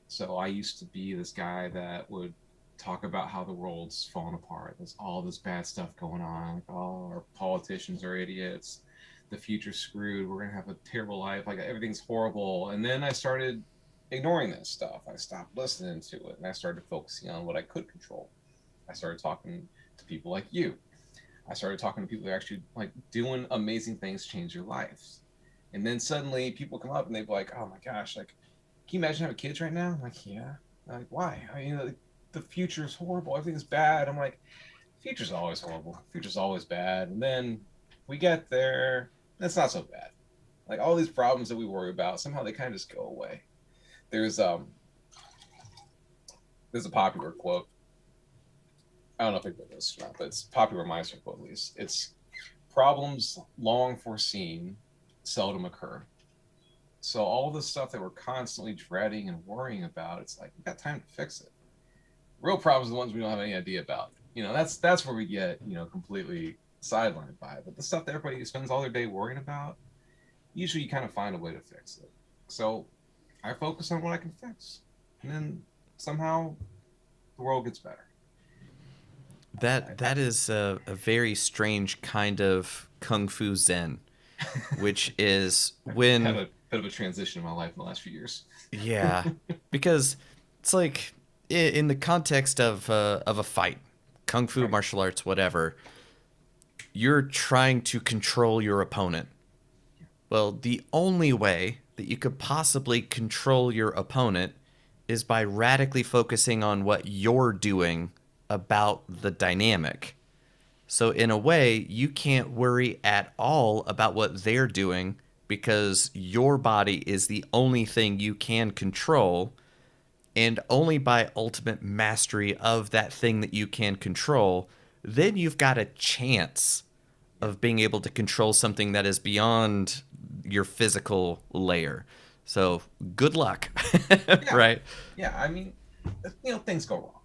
So I used to be this guy that would talk about how the world's falling apart. There's all this bad stuff going on. Like, oh, our politicians are idiots. The future's screwed. We're gonna have a terrible life. Like everything's horrible. And then I started ignoring this stuff. I stopped listening to it, and I started focusing on what I could control. I started talking to people like you. I started talking to people who are actually like doing amazing things, change their lives. And then suddenly people come up and they're like, "Oh my gosh, like, can you imagine having kids right now?" I'm like, "Yeah." I'm like, why? I mean, the future's horrible. Everything's bad. I'm like, future's always horrible. Future's always bad. And then we get there, it's not so bad. Like all these problems that we worry about, somehow they kind of just go away. There's um there's a popular quote. I don't know if it was or not, but it's popular Meister quote at least. It's problems long foreseen seldom occur. So all the stuff that we're constantly dreading and worrying about, it's like we got time to fix it. Real problems are the ones we don't have any idea about. You know, that's where we get, you know, completely sidelined by it. But the stuff that everybody spends all their day worrying about, usually you kind of find a way to fix it. So I focus on what I can fix. And then somehow the world gets better. That is a very strange kind of kung fu zen, which is I've had when a bit of a transition in my life in the last few years. yeah, because it's like in the context of a fight, kung fu, Right. martial arts, whatever, you're trying to control your opponent. Well, the only way that you could possibly control your opponent is by radically focusing on what you're doing about the dynamic. So, in a way, you can't worry at all about what they're doing because your body is the only thing you can control. And only by ultimate mastery of that thing that you can control, then you've got a chance Yeah. of being able to control something that is beyond your physical layer. So, good luck, Yeah. right? Yeah. I mean, you know, things go wrong.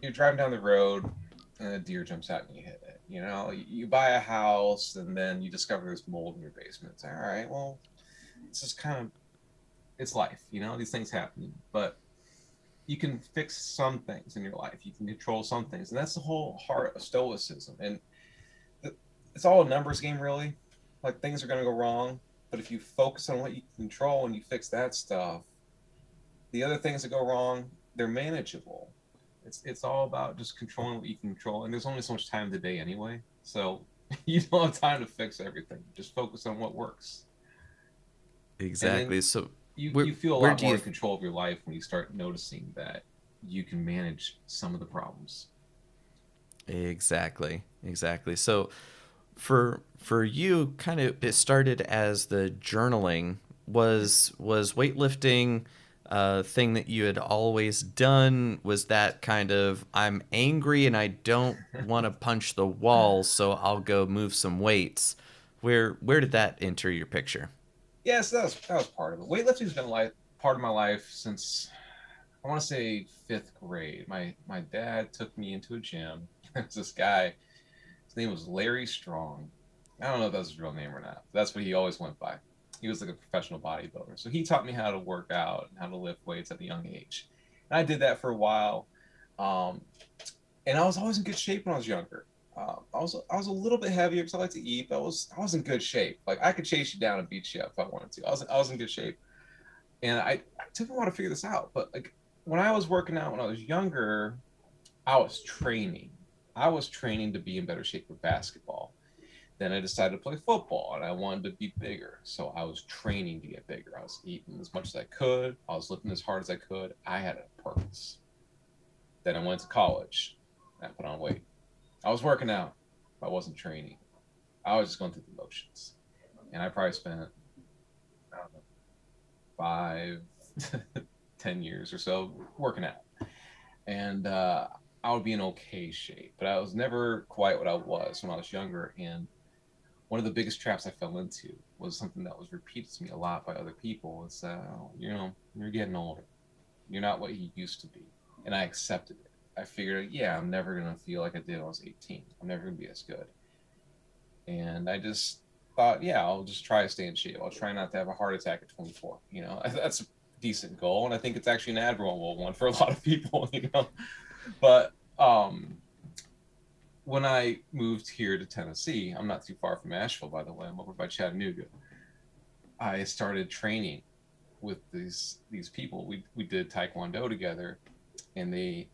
You're driving down the road and a deer jumps out and you hit it. You know, you buy a house and then you discover there's mold in your basement. It's all right. Well, it's just kind of, it's life. You know, these things happen. But you can fix some things in your life. You can control some things. And that's the whole heart of stoicism. And it's all a numbers game, really. Like things are going to go wrong. But if you focus on what you can control and you fix that stuff, the other things that go wrong, they're manageable. It's all about just controlling what you can control. And there's only so much time in the day anyway. So you don't have time to fix everything. Just focus on what works. And then Exactly. So, you feel a where lot do more you in control of your life when you start noticing that you can manage some of the problems. exactly, exactly. So, for you, kind of, it started as the journaling. Yeah. Was weightlifting a thing that you had always done? Was that kind of I'm angry and I don't want to punch the wall, so I'll go move some weights? Where did that enter your picture? Yes, that was part of it. Weightlifting's been like part of my life since I want to say fifth grade. My dad took me into a gym. There's this guy. His name was Larry Strong. I don't know if that's his real name or not. That's what he always went by. He was like a professional bodybuilder. So he taught me how to work out and how to lift weights at a young age. And I did that for a while. Um, and I was always in good shape when I was younger. I was a little bit heavier because I like to eat, but I was in good shape. Like I could chase you down and beat you up if I wanted to. I was in good shape, and I took a while to figure this out. But like when I was working out when I was younger, I was training. I was training to be in better shape for basketball. Then I decided to play football and I wanted to be bigger. So I was training to get bigger. I was eating as much as I could. I was lifting as hard as I could. I had a purpose. Then I went to college. I put on weight. I was working out. I wasn't training. I was just going through the motions. And I probably spent, I don't know, 5, 10 years or so working out. And I would be in okay shape, but I was never quite what I was when I was younger. And one of the biggest traps I fell into was something that was repeated to me a lot by other people. It's you're getting older. You're not what you used to be. And I accepted it. I figured, yeah, I'm never going to feel like I did when I was 18. I'm never going to be as good. And I just thought, yeah, I'll just try to stay in shape. I'll try not to have a heart attack at 24. That's a decent goal. And I think it's actually an admirable one for a lot of people. But when I moved here to Tennessee, I'm not too far from Asheville, by the way. I'm over by Chattanooga. I started training with these people. We did Taekwondo together, and they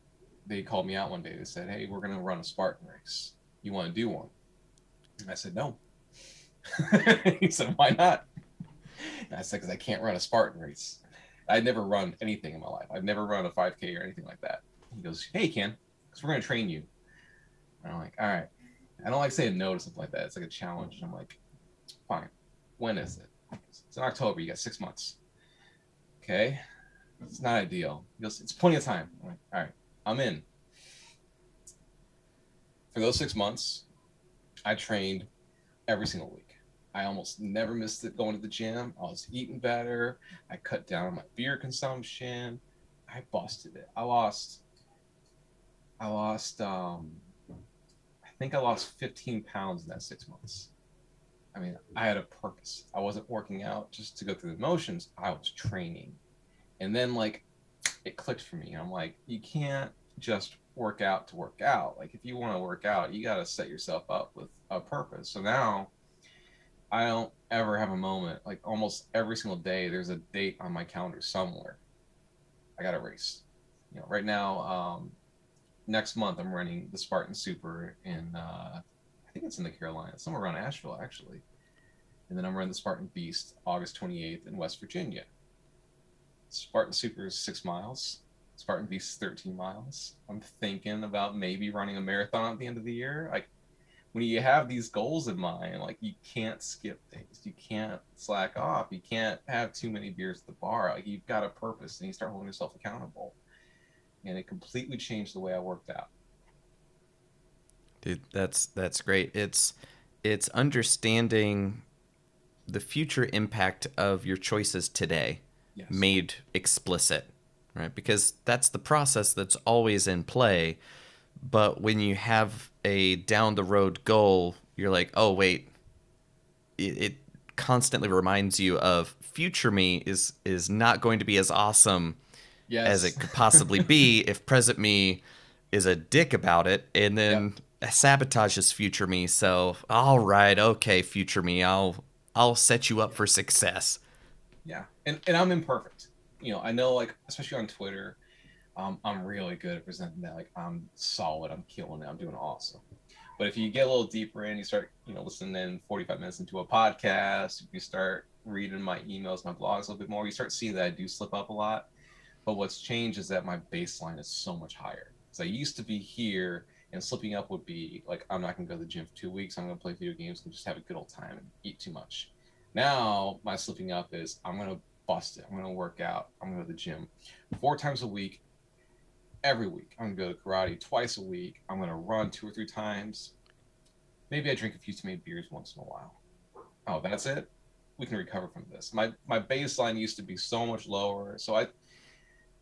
called me out one day. They said, "Hey, we're gonna run a Spartan race. You want to do one?" And I said, "No." He said, "Why not?" And I said, "Because I can't run a Spartan race. I'd never run anything in my life. I've never run a 5K or anything like that." He goes, "Hey, Ken, because we're gonna train you." And I'm like, "All right." I don't like saying no to something like that. It's like a challenge. And I'm like, "Fine. When is it?" It's in October. You got 6 months. Okay. It's not ideal. He goes, "It's plenty of time." I'm like, "All right, I'm in." For those 6 months, I trained every single week. I almost never missed it going to the gym. I was eating better. I cut down on my beer consumption. I busted it. I think I lost 15 pounds in that 6 months. I mean, I had a purpose. I wasn't working out just to go through the motions. I was training. And then like it clicked for me. I'm like, you can't just work out to work out. Like if you want to work out, you got to set yourself up with a purpose. So now I don't ever have a moment. Like almost every single day, there's a date on my calendar somewhere. I got a race. Right now, next month I'm running the Spartan Super in I think it's in the Carolinas, somewhere around Asheville actually. And then I'm running the Spartan Beast August 28th in West Virginia. Spartan Super is 6 miles. Spartan Beast is 13 miles. I'm thinking about maybe running a marathon at the end of the year. Like when you have these goals in mind, like you can't skip days. You can't slack off. You can't have too many beers at the bar. Like you've got a purpose and you start holding yourself accountable. And it completely changed the way I worked out. Dude, that's great. It's understanding the future impact of your choices today Yes. made explicit, right? Because that's the process that's always in play. But when you have a down the road goal, you're like, oh, wait, it constantly reminds you of future me is not going to be as awesome as Yes. it could possibly be if present me is a dick about it and Yep. then sabotages future me. So, all right, okay, future me, I'll set you up for success. Yeah. And I'm imperfect. I know like especially on Twitter, I'm really good at presenting that. Like I'm solid. I'm killing it. I'm doing awesome. But if you get a little deeper in, you start, listening in 45 minutes into a podcast, if you start reading my emails, my blogs a little bit more, you start seeing that I do slip up a lot. But what's changed is that my baseline is so much higher. Because I used to be here and slipping up would be like, I'm not going to go to the gym for 2 weeks. I'm going to play video games and just have a good old time and eat too much. Now, my slipping up is I'm going to bust it. I'm going to work out. I'm going to go to the gym 4 times a week, every week. I'm going to go to karate twice a week. I'm going to run 2 or 3 times. Maybe I drink a few too many beers once in a while. Oh, that's it? We can recover from this. My baseline used to be so much lower. So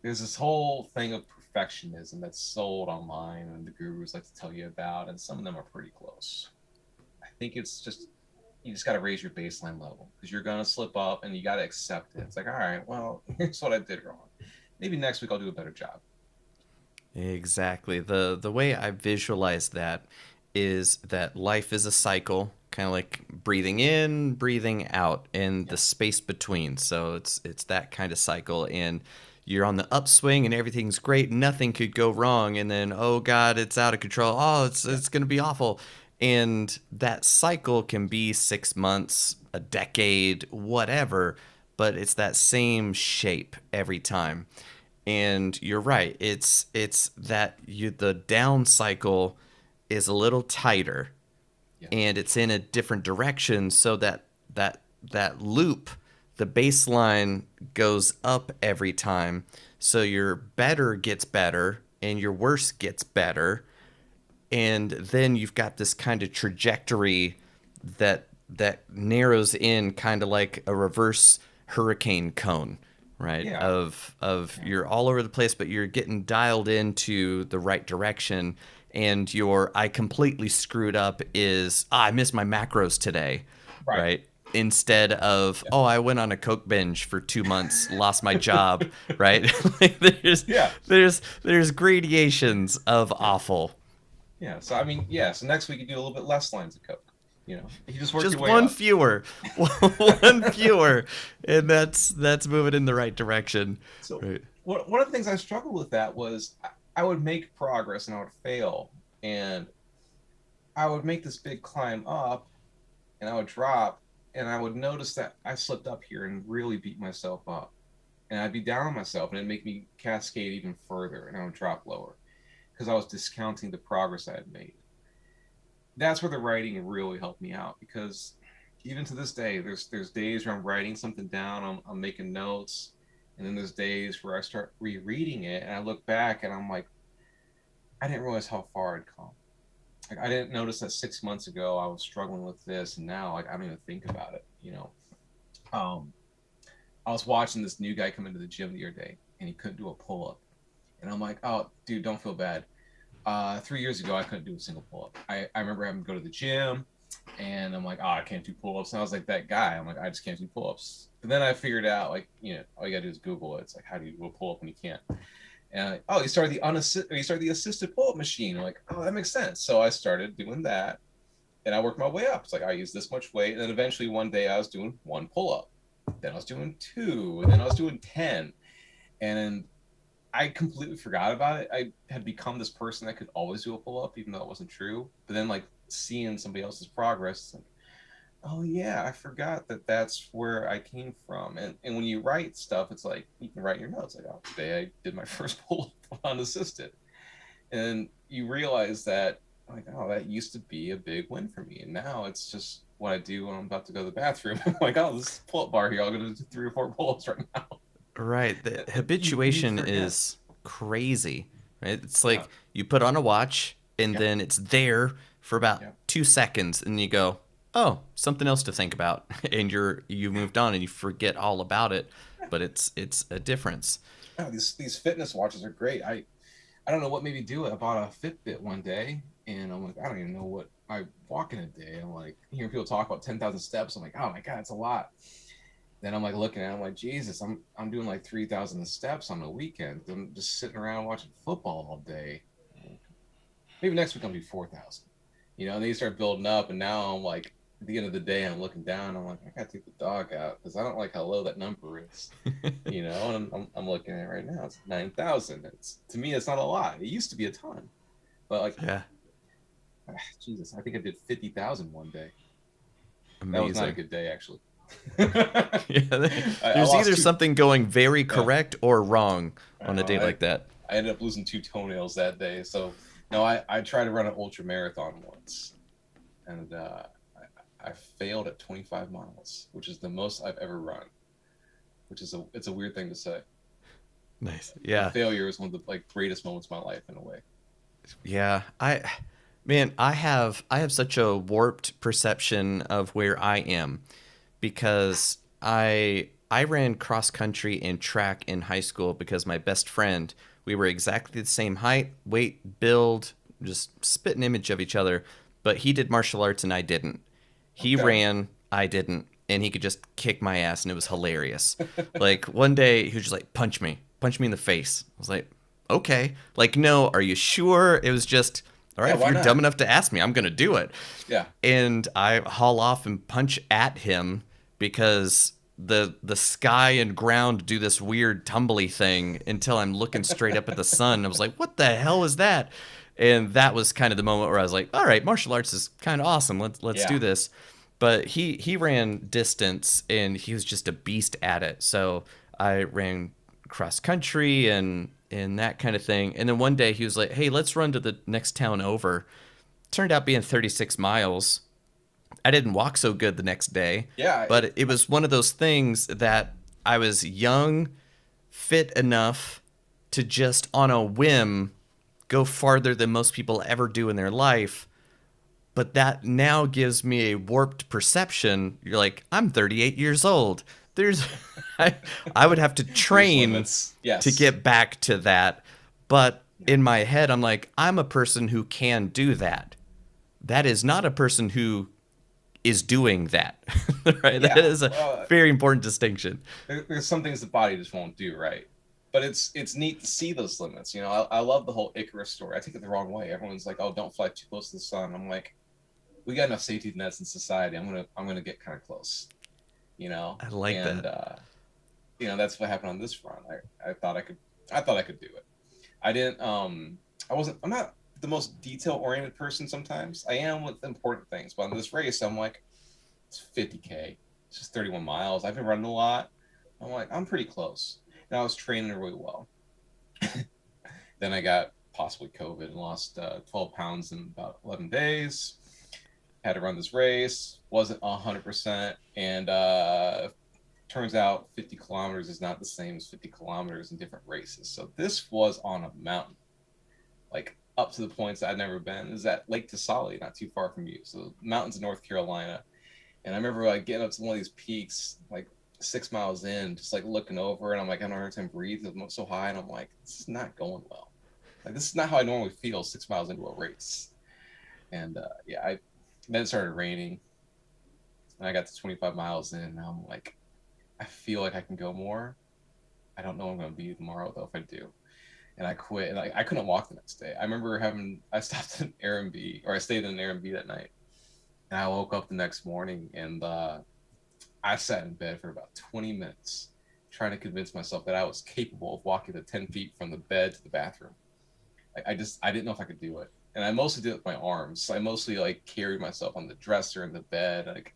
there's this whole thing of perfectionism that's sold online and the gurus like to tell you about, and some of them are pretty close. I think it's just you just got to raise your baseline level because you're going to slip up and you got to accept it. It's like, all right, well, here's what I did wrong. Maybe next week I'll do a better job. Exactly. The way I visualize that is that life is a cycle, kind of like breathing in, breathing out, and the Yeah. space between. So it's that kind of cycle, and you're on the upswing, and everything's great. Nothing could go wrong, and then oh god, it's out of control. Oh, it's Yeah. it's gonna be awful. And that cycle can be 6 months, a decade, whatever, but it's that same shape every time. And you're right. It's that the down cycle is a little tighter Yeah. and it's in a different direction so that loop, the baseline goes up every time. So your better gets better and your worse gets better. And then you've got this kind of trajectory that that narrows in kind of like a reverse hurricane cone, right? Yeah. Of Yeah. you're all over the place, but you're getting dialed into the right direction. And your I completely screwed up is I missed my macros today, Right. right? Instead of I went on a coke binge for 2 months, lost my job, right? Like Yeah. there's gradations of awful. Yeah. So I mean, yeah. So next week you do a little bit less lines of coke. You just work your Just way one up. fewer, one fewer, and that's moving in the right direction. So Right. one of the things I struggled with that was I would make progress and I would fail, and I would make this big climb up, and I would drop, and I would notice that I slipped up here and really beat myself up, and I'd be down on myself, and it'd make me cascade even further, and I would drop lower because I was discounting the progress I had made. That's where the writing really helped me out, because even to this day, there's days where I'm writing something down, I'm making notes, and then there's days where I start rereading it and I look back and I'm like, I didn't realize how far I'd come. Like I didn't notice that 6 months ago I was struggling with this, and now like I don't even think about it. Um, I was watching this new guy come into the gym the other day, and he couldn't do a pull up, and I'm like, oh, dude, don't feel bad. 3 years ago, I couldn't do a single pull up. I remember having to go to the gym, and I'm like, oh, I can't do pull ups. And I was like that guy. I'm like, I just can't do pull ups. But then I figured out, like, all you gotta do is Google it. It's like, how do you do a pull up when you can't? And like, oh, you started the assisted pull up machine. I'm like, oh, that makes sense. So I started doing that, and I worked my way up. It's like I use this much weight, and then eventually one day I was doing one pull up, then I was doing two, and then I was doing 10, and I completely forgot about it. I had become this person that could always do a pull up, even though it wasn't true. But then, like, seeing somebody else's progress, it's like, oh yeah, I forgot that that's where I came from. And when you write stuff, it's like you can write in your notes, like, oh, today I did my first pull up unassisted, and you realize that, like, oh, that used to be a big win for me, and now it's just what I do when I'm about to go to the bathroom. I'm like, oh, this pull up bar here, I'm gonna do 3 or 4 pull ups right now. Right. The You habituation forget. is crazy. Right. It's Yeah. like you put on a watch and Yep. then it's there for about Yep. 2 seconds, and you go, oh, something else to think about, and you moved on and you forget all about it. But it's a difference. Oh, these fitness watches are great. I don't know what made me do it. I bought a Fitbit one day, and I'm like, I don't even know what I walk in a day. I'm like, hearing people talk about 10,000 steps. I'm like, oh my god, it's a lot. Then I'm like looking at it, I'm like, Jesus, I'm doing like 3,000 steps on the weekend. I'm just sitting around watching football all day. Maybe next week I'll do 4,000. And then you start building up, and now I'm like, at the end of the day, I'm looking down. I'm like, I gotta take the dog out because I don't like how low that number is. And I'm looking at it right now. It's 9,000. It's, to me, it's not a lot. It used to be a ton, but like, Yeah. Jesus, I think I did 50,000 one day. That was not a Amazing. good day, actually. Yeah. I There's lost either two. something going very Yeah, correct or wrong I on a know. day like that. I ended up losing 2 toenails that day. So no, I tried to run an ultra marathon once, and I failed at 25 miles, which is the most I've ever run. Which is it's a weird thing to say. Nice. But Yeah. failure is one of the like greatest moments of my life in a way. Yeah. Man, I have such a warped perception of where I am because I ran cross country and track in high school because my best friend, we were exactly the same height, weight, build, just spit an image of each other, but he did martial arts and I didn't. He Okay. ran, I didn't, and he could just kick my ass and it was hilarious. Like one day he was just like punch me in the face. I was like, okay. Like, no, are you sure? It was just, all right, Yeah, if why you're dumb not? enough to ask me, I'm gonna do it. Yeah. And I haul off and punch at him because the sky and ground do this weird tumbly thing until I'm looking straight up at the sun. I was like, what the hell is that? And that was kind of the moment where I was like, all right, martial arts is kind of awesome. Let's do Yeah. this. But he ran distance and he was just a beast at it. So I ran cross country and that kind of thing. And then one day he was like, "Hey, let's run to the next town over." Turned out being 36 miles. I didn't walk so good the next day, Yeah. but it was one of those things that I was young, fit enough to just on a whim go farther than most people ever do in their life, but that now gives me a warped perception. You're like, I'm 38 years old. There's, I, I would have to There's train limits. to Yes. get back to that. But Yeah. in my head, I'm like, I'm a person who can do that. That is not a person who is doing that. Right? That Yeah. is a very important distinction. There's some things the body just won't do, right? But it's neat to see those limits. You know, I love the whole Icarus story. I take it the wrong way. Everyone's like, "Oh, don't fly too close to the sun." I'm like, we got enough safety nets in society. I'm gonna get kind of close, you know. I like And that. that's what happened on this front. I thought I could do it. I didn't. I wasn't. I'm not the most detail oriented person. Sometimes I am with important things, but on this race, I'm like, it's 50K. It's just 31 miles. I've been running a lot. I'm like, I'm pretty close. And I was training really well. Then I got possibly COVID and lost 12 pounds in about 11 days. Had to run this race. Wasn't 100%. And turns out 50 kilometers is not the same as 50 kilometers in different races. So this was on a mountain, like up to the points I'd never been. Is at Lake Tasali, not too far from you. So mountains in North Carolina. And I remember like getting up to one of these peaks, like 6 miles in, just like looking over, and I'm like, I don't have time to breathe. I'm so high, and I'm like, this is not going well. Like this is not how I normally feel 6 miles into a race. And then it started raining, and I got to 25 miles in, and I'm like, I feel like I can go more. I don't know what I'm gonna be tomorrow though if I do. And I quit, and I couldn't walk the next day. I remember I stopped at an Airbnb, or I stayed in an Airbnb that night. And I woke up the next morning, and I sat in bed for about 20 minutes trying to convince myself that I was capable of walking the 10 feet from the bed to the bathroom. I didn't know if I could do it. And I mostly did it with my arms. I mostly like carried myself on the dresser in the bed. Like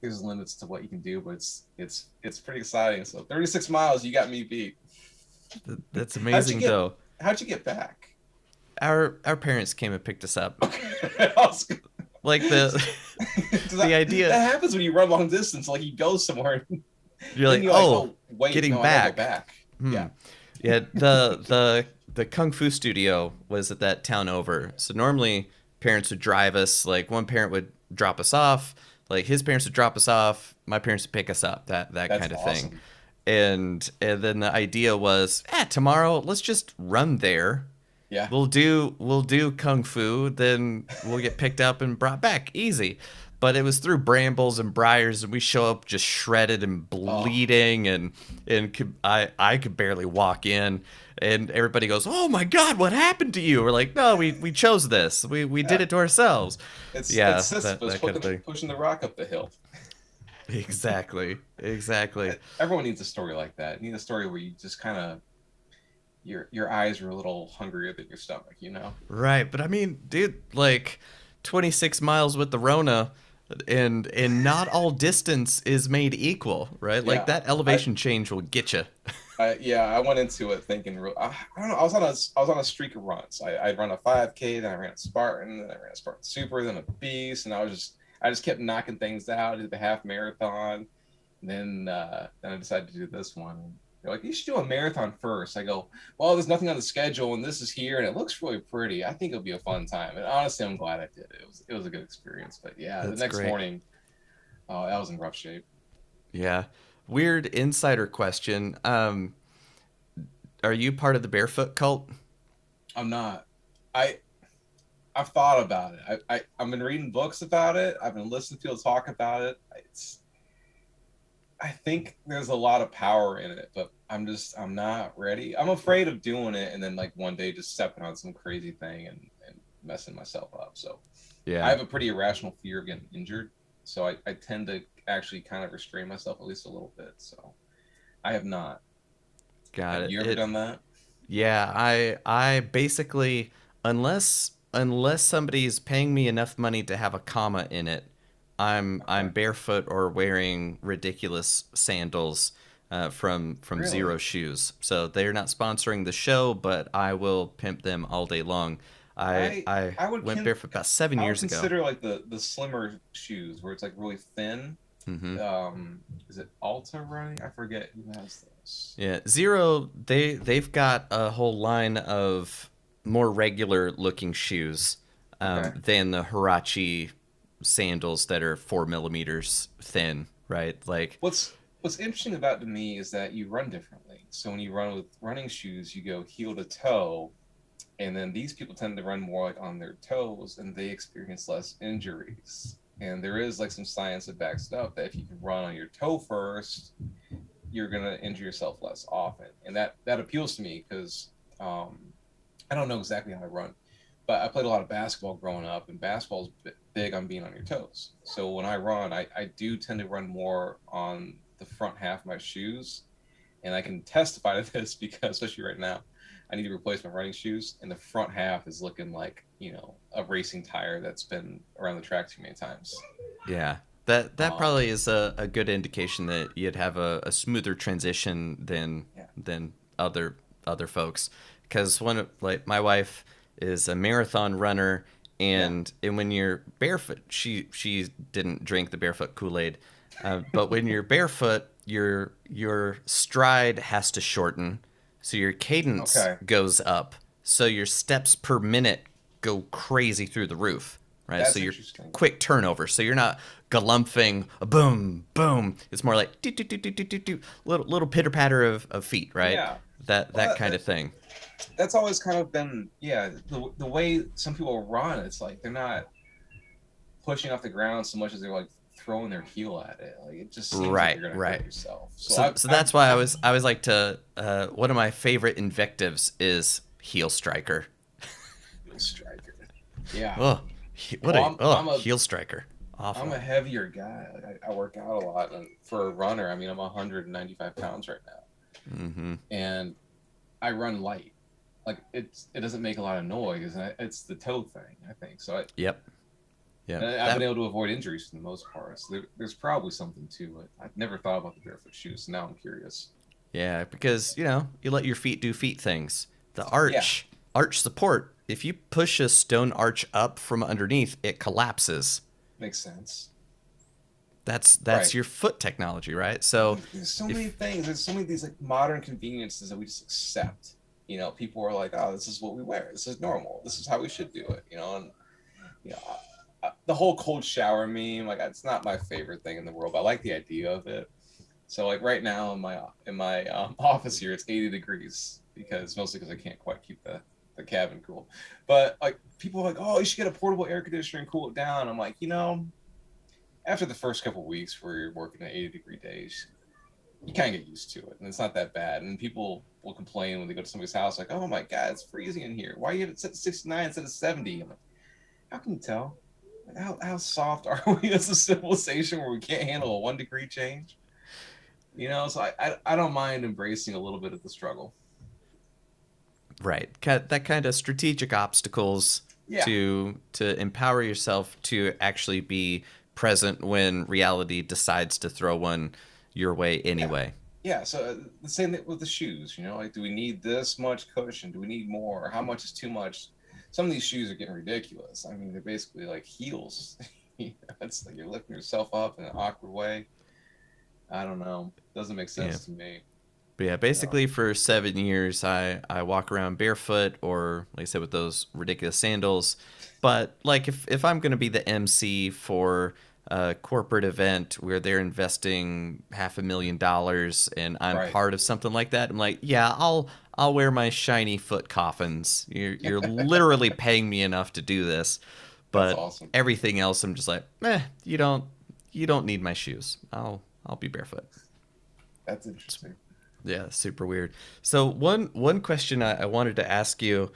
there's limits to what you can do, but it's pretty exciting. So 36 miles, you got me beat. That's How'd you amazing, get though. how'd you get back? Our parents came and picked us up. Okay. Like the the idea, that happens when you run long distance. Like you go somewhere, and you're then like, you're like, oh, oh wait, getting no, I gotta go back. back. Hmm. Yeah, Yeah, the kung fu studio was at that town over. So normally parents would drive us. Like one parent would drop us off. Like his parents would drop us off. My parents would pick us up. That that's kind of thing. awesome. And then the idea was, tomorrow let's just run there. Yeah, We'll do kung fu, then we'll get picked up and brought back easy. But it was through brambles and briars, and we show up just shredded and oh bleeding, I could barely walk in, and everybody goes, "Oh my God, what happened to you?" We're like, "No, we chose this. We did yeah. it to ourselves." It's Yeah, that Sisyphus that kind of thing. pushing the rock up the hill. Exactly, exactly. Everyone needs a story like that. You need a story where you just kind of your eyes are a little hungrier than your stomach. You know? Right, but I mean, dude, like 26 miles with the Rona, and not all distance is made equal, right? Like Yeah, that I elevation change will get you. I went into it thinking, I don't know. I was on a streak of runs. I run a 5K, then I ran a Spartan, then I ran a Spartan Super, then a Beast, and I just kept knocking things out. I did the half marathon, and then I decided to do this one. They're like, you should do a marathon first. I go, well, there's nothing on the schedule, and this is here, and it looks really pretty. I think it'll be a fun time. And honestly, I'm glad I did it. It was a good experience. But yeah, the That's next great. morning, oh, I was in rough shape. Yeah. Weird insider question. Are you part of the barefoot cult? I'm not. I I've thought about it. I've been reading books about it. I've been listening to people talk about it. I think there's a lot of power in it, but I'm not ready. I'm afraid of doing it and then like one day just stepping on some crazy thing and messing myself up. So I Yeah, have a pretty irrational fear of getting injured. So I tend to actually kind of restrain myself at least a little bit. So I have not. got Have it. you ever It done that? Yeah, I basically, unless somebody's paying me enough money to have a comma in it, I'm Okay. barefoot or wearing ridiculous sandals from Really? Zero Shoes. So they're not sponsoring the show, but I will pimp them all day long. I I I I would went con barefoot about seven I would years ago. consider like the slimmer shoes where it's like really thin. Hmm. Is it Alta running? I forget who has those. Yeah, Zero, they've got a whole line of more regular looking shoes. Okay. than the Hirachi sandals that are 4 millimeters thin, right? Like, What's interesting about to me is that you run differently. So when you run with running shoes, you go heel to toe, and then these people tend to run more like on their toes, and they experience less injuries. And there is like some science that backs it up that if you can run on your toe first, you're gonna injure yourself less often, and that appeals to me because um, I don't know exactly how I run, but I played a lot of basketball growing up, and basketball's big on being on your toes. So when I run, I do tend to run more on the front half of my shoes, and I can testify to this because especially right now, I need to replace my running shoes, and the front half is looking like a racing tire that's been around the track too many times. yeah, that Um, probably is a good indication that you'd have a smoother transition yeah. than other folks. Because like my wife is a marathon runner, Yeah. and when you're barefoot, she didn't drink the barefoot Kool-Aid, but when you're barefoot, your stride has to shorten, so your cadence Okay. goes up, so your steps per minute go crazy through the roof, right? So That's you're interesting. quick turnover. So you're not galumphing, boom, boom. It's more like do, do, do, do, do, do, do, little pitter patter of feet, right? Yeah. That Well, kind of thing. that's always kind of been, yeah, the way some people run. It's like they're not pushing off the ground so much as they're like throwing their heel at it. Like it just seems like Right, you're gonna hurt right. yourself. So So that's why I was like to one of my favorite invectives is heel striker. heel striker. Yeah. Oh, what Well, a I'm oh I'm a heel striker. I'm Awful. a heavier guy. Like I work out a lot, and for a runner, I mean, I'm 195 pounds right now, Mm-hmm. and I run light. Like it doesn't make a lot of noise, and it's the toe thing, I think. So Yep. Yep. I've been able to avoid injuries for the most part. So there's probably something to it. I've never thought about the barefoot shoes. So now I'm curious. Yeah, because you let your feet do feet things. The Yeah, arch support. If you push a stone arch up from underneath, it collapses. makes sense. That's Right. your foot technology, right? Well, So there's so many if things. There's so many of these like modern conveniences that we just accept. People are like, "Oh, this is what we wear. This is normal. This is how we should do it." And you know, the whole cold shower meme, like, it's not my favorite thing in the world. But I like the idea of it. So, like right now in my office here, it's 80 degrees because mostly because I can't quite keep the cabin cool. But like people are like, "Oh, you should get a portable air conditioner and cool it down." I'm like, after the first couple of weeks where you're working at 80-degree days, you kind of get used to it, and it's not that bad. And people will complain when they go to somebody's house, like, "Oh my God, it's freezing in here. Why you have it set to 69 instead of 70?" I'm like, "How can you tell? Like, how soft are we as a civilization where we can't handle a 1 degree change?" So I don't mind embracing a little bit of the struggle. right, that kind of strategic obstacles Yeah, to empower yourself to actually be present when reality decides to throw one your way yeah, anyway. yeah. So the same thing with the shoes. Like, do we need this much cushion? Do we need more? How much is too much? Some of these shoes are getting ridiculous. I mean, they're basically like heels. It's like you're lifting yourself up in an awkward way. I don't know. Doesn't make Yeah. sense to me. But yeah, basically for 7 years, I walk around barefoot or, like I said, with those ridiculous sandals. But like if I'm gonna be the MC for a corporate event where they're investing $500,000 and I'm Right. part of something like that, I'm like, yeah, I'll wear my shiny foot coffins. You're literally paying me enough to do this, That's but awesome. everything else, I'm just like, you don't need my shoes. I'll be barefoot. That's interesting. Yeah, super weird. So one question I wanted to ask you,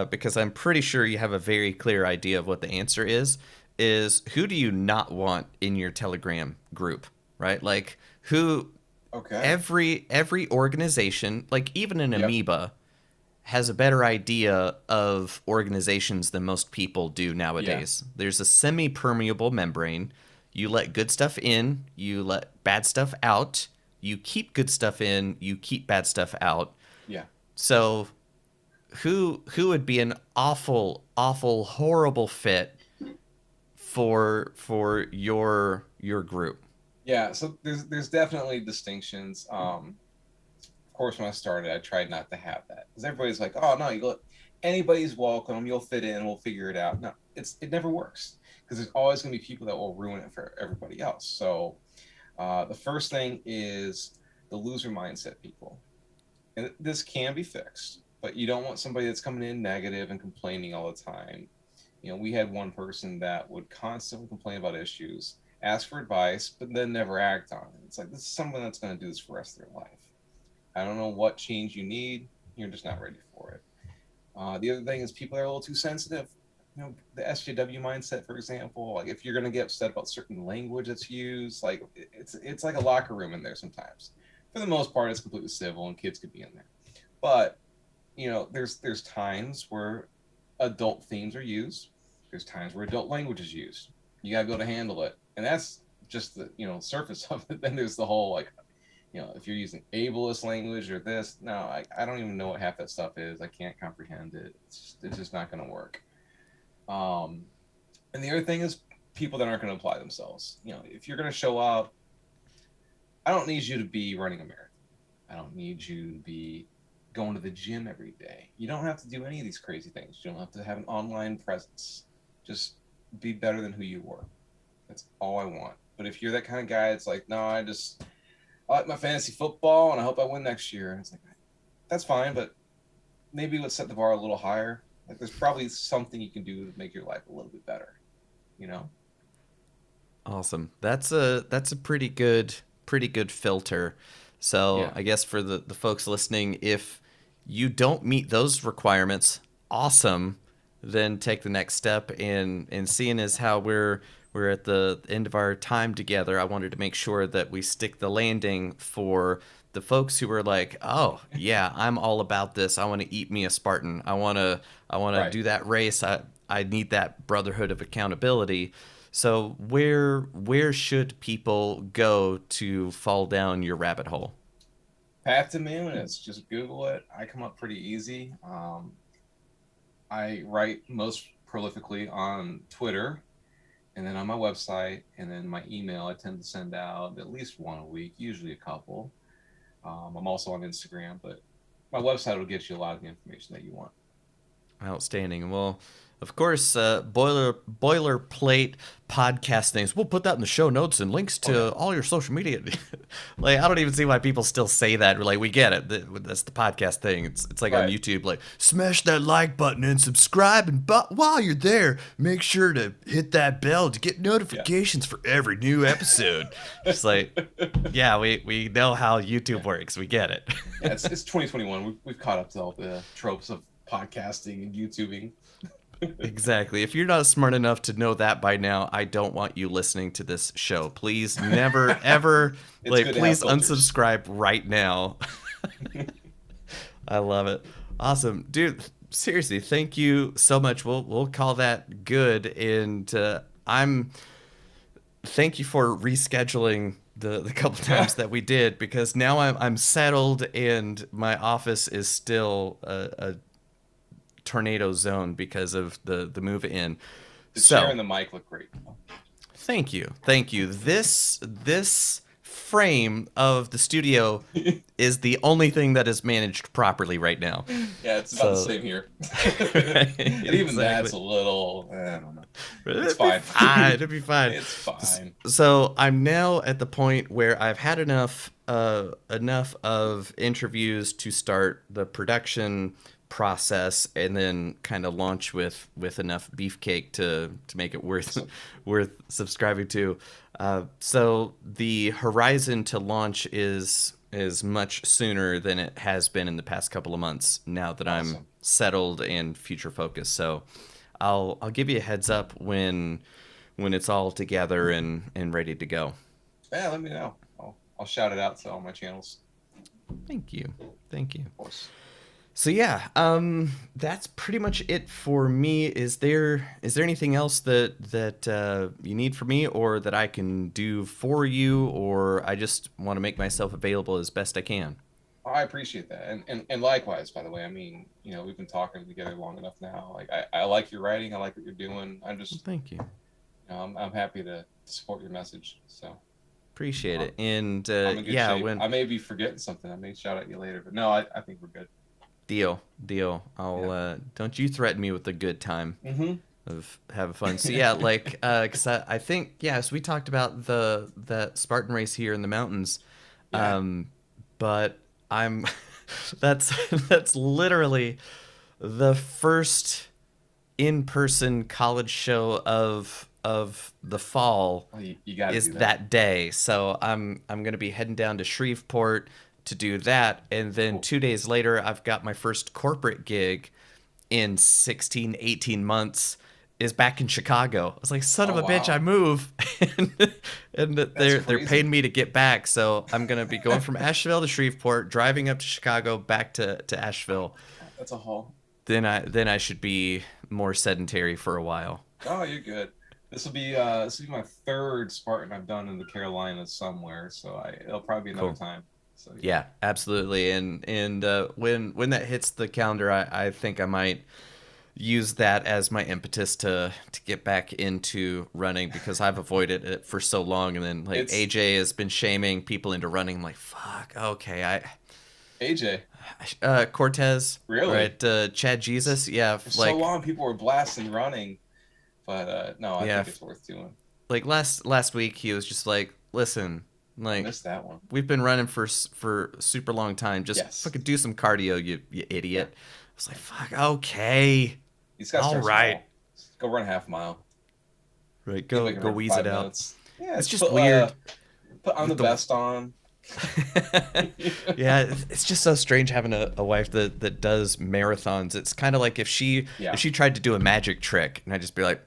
because I'm pretty sure you have a very clear idea of what the answer is who do you not want in your Telegram group, right? Like who Okay. every organization, like even an Yep. amoeba, has a better idea of organizations than most people do Yeah. nowadays. There's a semi-permeable membrane. You let good stuff in, you let bad stuff out. You keep good stuff in, you keep bad stuff out. Yeah. So who would be an awful horrible fit for your group? Yeah. So there's definitely distinctions. Of course, when I started, I tried not to have that because everybody's like, "Oh no, anybody's welcome. You'll fit in. We'll figure it out. No, it never works because there's always going to be people that will ruin it for everybody else. So the first thing is the loser mindset people, and this can be fixed, but you don't want somebody that's coming in negative and complaining all the time. You know, we had one person that would constantly complain about issues, ask for advice, but then never act on it. It's like, this is someone that's going to do this for the rest of their life. I don't know what change you need. You're just not ready for it. The other thing is people are a little too sensitive. You know, the SJW mindset, for example, like if you're going to get upset about certain language that's used, like it's like a locker room in there sometimes. For the most part, it's completely civil and kids could be in there. But, you know, there's times where adult themes are used. There's times where adult language is used. You got to be able to handle it. And that's just the, you know, surface of it. Then there's the whole, like, you know, if you're using ableist language or this, no, I don't even know what half that stuff is. I can't comprehend it. It's just not going to work. And the other thing is people that aren't going to apply themselves. You know, if you're going to show up, I don't need you to be running a marathon. I don't need you to be going to the gym every day. You don't have to do any of these crazy things. You don't have to have an online presence. Just be better than who you were. That's all I want. But if you're that kind of guy, it's like, no, I like my fantasy football and I hope I win next year. And it's like, that's fine, but maybe let's set the bar a little higher. Like there's probably something you can do to make your life a little bit better, you know? Awesome. That's a pretty good filter. So Yeah. I guess for the folks listening, if you don't meet those requirements, awesome. Then take the next step. And seeing as how we're at the end of our time together, I wanted to make sure that we stick the landing for the folks who are like, oh yeah, I'm all about this. I want to eat me a Spartan. I want to Right. do that race. I need that brotherhood of accountability. So where should people go to fall down your rabbit hole? Path to Moon, just Google it. I come up pretty easy. I write most prolifically on Twitter and then on my website, and then my email. I tend to send out at least one a week, usually a couple. I'm also on Instagram, but my website will get you a lot of the information that you want. Outstanding. Well, of course, boilerplate podcast things. We'll put that in the show notes and links Oh yeah, to all your social media. Like, I don't even see why people still say that. We're like, we get it. That's the podcast thing. It's like on right. YouTube, like smash that like button and subscribe. And while you're there, make sure to hit that bell to get Yeah. notifications for every new episode. Just like, yeah, we know how YouTube Yeah. works. We get it. Yeah, it's 2021. We've caught up to all the tropes of podcasting and YouTubing. Exactly. If you're not smart enough to know that by now, I don't want you listening to this show. Please never ever It's like good to have please filters. unsubscribe right now. I love it. Awesome. Dude, seriously, thank you so much. We'll call that good and I'm thank you for rescheduling the couple Yeah. times that we did because now I'm settled and my office is still a tornado zone because of the move in. The chair So and the mic look great. thank you, thank you. This frame of the studio Yeah, is the only thing that is managed properly right now. it's about the So same here. right, And even that's exactly. a little, I don't know. It's It'd be fine. fine. It'd be fine. It's fine. So I'm now at the point where I've had enough of interviews to start the production process and then kind of launch with enough beefcake to make it worth Awesome. worth subscribing to. So the horizon to launch is much sooner than it has been in the past couple of months now that I'm Awesome. settled and future focused. So I'll give you a heads up when it's all together and ready to go. Yeah, let me know. I'll shout it out to all my channels, Thank you. Thank you. of course. So yeah, that's pretty much it for me. Is there anything else that you need from me, or that I can do for you, or I just want to make myself available as best I can? I appreciate that, and likewise, by the way. I mean, you know, we've been talking together long enough now. Like, I like your writing. I like what you're doing. I'm Well, just, thank you. I'm happy to support your message. So Appreciate um, it. And I'm in good yeah, shape. when I may be forgetting something. I may shout at you later, but no, I think we're good. Deal, deal. I'll don't you threaten me with a good time Mm-hmm. of having fun. So yeah, like cuz I think yeah, so we talked about the Spartan race here in the mountains. Yeah. But I'm that's that's literally the first in-person college show of the fall Well, you got to is do that. that day. So I'm gonna be heading down to Shreveport to do that, and then Cool. 2 days later I've got my first corporate gig in 16, 18 months is back in Chicago. I was like, son of Oh a bitch, I wow, move. and that's they're paying crazy. me to get back. So I'm gonna be going from Asheville to Shreveport, driving up to Chicago, back to Asheville. That's a haul. Then I should be more sedentary for a while. Oh, you're good. This will be my third Spartan I've done in the Carolinas somewhere, so it'll probably be another Cool. time. So yeah, Yeah, absolutely. And when that hits the calendar, I think I might use that as my impetus to get back into running because I've avoided it for so long. And then like it's AJ has been shaming people into running. I'm like, fuck, okay, AJ. Cortez, Really? right? Chad Jesus, yeah, For so like long, people were blasting running, but no, I yeah, think it's worth doing. like last week he was just like, listen, I like missed that one. we've been running for a super long time. Just Yes. fucking do some cardio, you Yeah. idiot. I was like, fuck, okay, You just gotta all start right, small. Just go run a half mile. right, See if go I can go run for wheeze it five out. minutes. Yeah, It's just just weird put on the with the vest on. yeah, it's just so strange having a wife that does marathons. It's kind of like if Yeah, she tried to do a magic trick, and I'd just be like,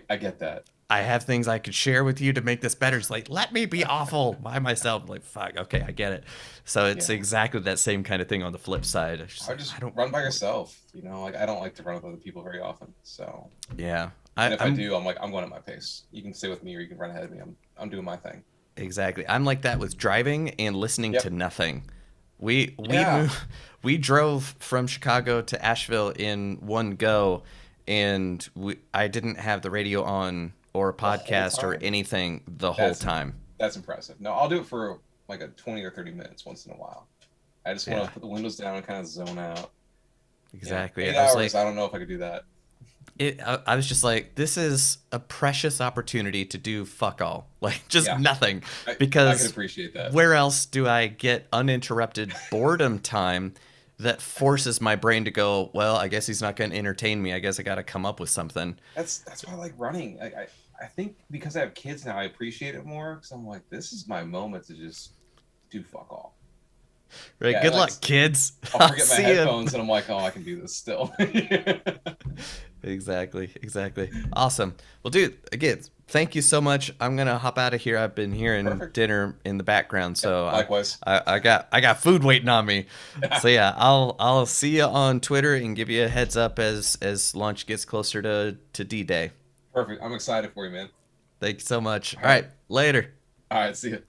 I get that. I have things I could share with you to make this better. It's like, let me be awful by myself. I'm like, fuck, okay, I get it. So it's Yeah. exactly that same kind of thing on the flip side. It's just Or like, just I don't, run by yourself. You know, like I don't like to run with other people very often. So, yeah, and if I I'm do, I'm like I'm going at my pace. You can stay with me, or you can run ahead of me. I'm doing my thing. exactly. I'm like that with driving and listening to Yep. nothing. We Yeah. moved, we drove from Chicago to Asheville in one go, and I didn't have the radio on or a The whole podcast or time. anything the whole That's time. that's impressive. No, I'll do it for like a 20 or 30 minutes once in a while. I just want Yeah, to put the windows down and kind of zone out. exactly. Eight I was hours. like, I don't know if I could do that. I was just like, this is a precious opportunity to do fuck all, like just Yeah, nothing, I can because appreciate that. where else do I get uninterrupted boredom time that forces my brain to go, well, I guess he's not going to entertain me. I guess I got to come up with something. That's why I like running. I think because I have kids now, I appreciate it more because I'm like, this is my moment to just do fuck all. Right? Yeah, Good like luck, kids. I'll I'll forget my see you. headphones and I'm like, oh, I can do this still. Exactly, exactly. Awesome. Well, dude, again, thank you so much. I'm gonna hop out of here. I've been hearing Perfect. dinner in the background, Yep, so likewise. I got food waiting on me. So yeah, I'll see you on Twitter and give you a heads up as launch gets closer to D-Day. Perfect. I'm excited for you, man. Thank you so much. All All right. right, later. All right. See you.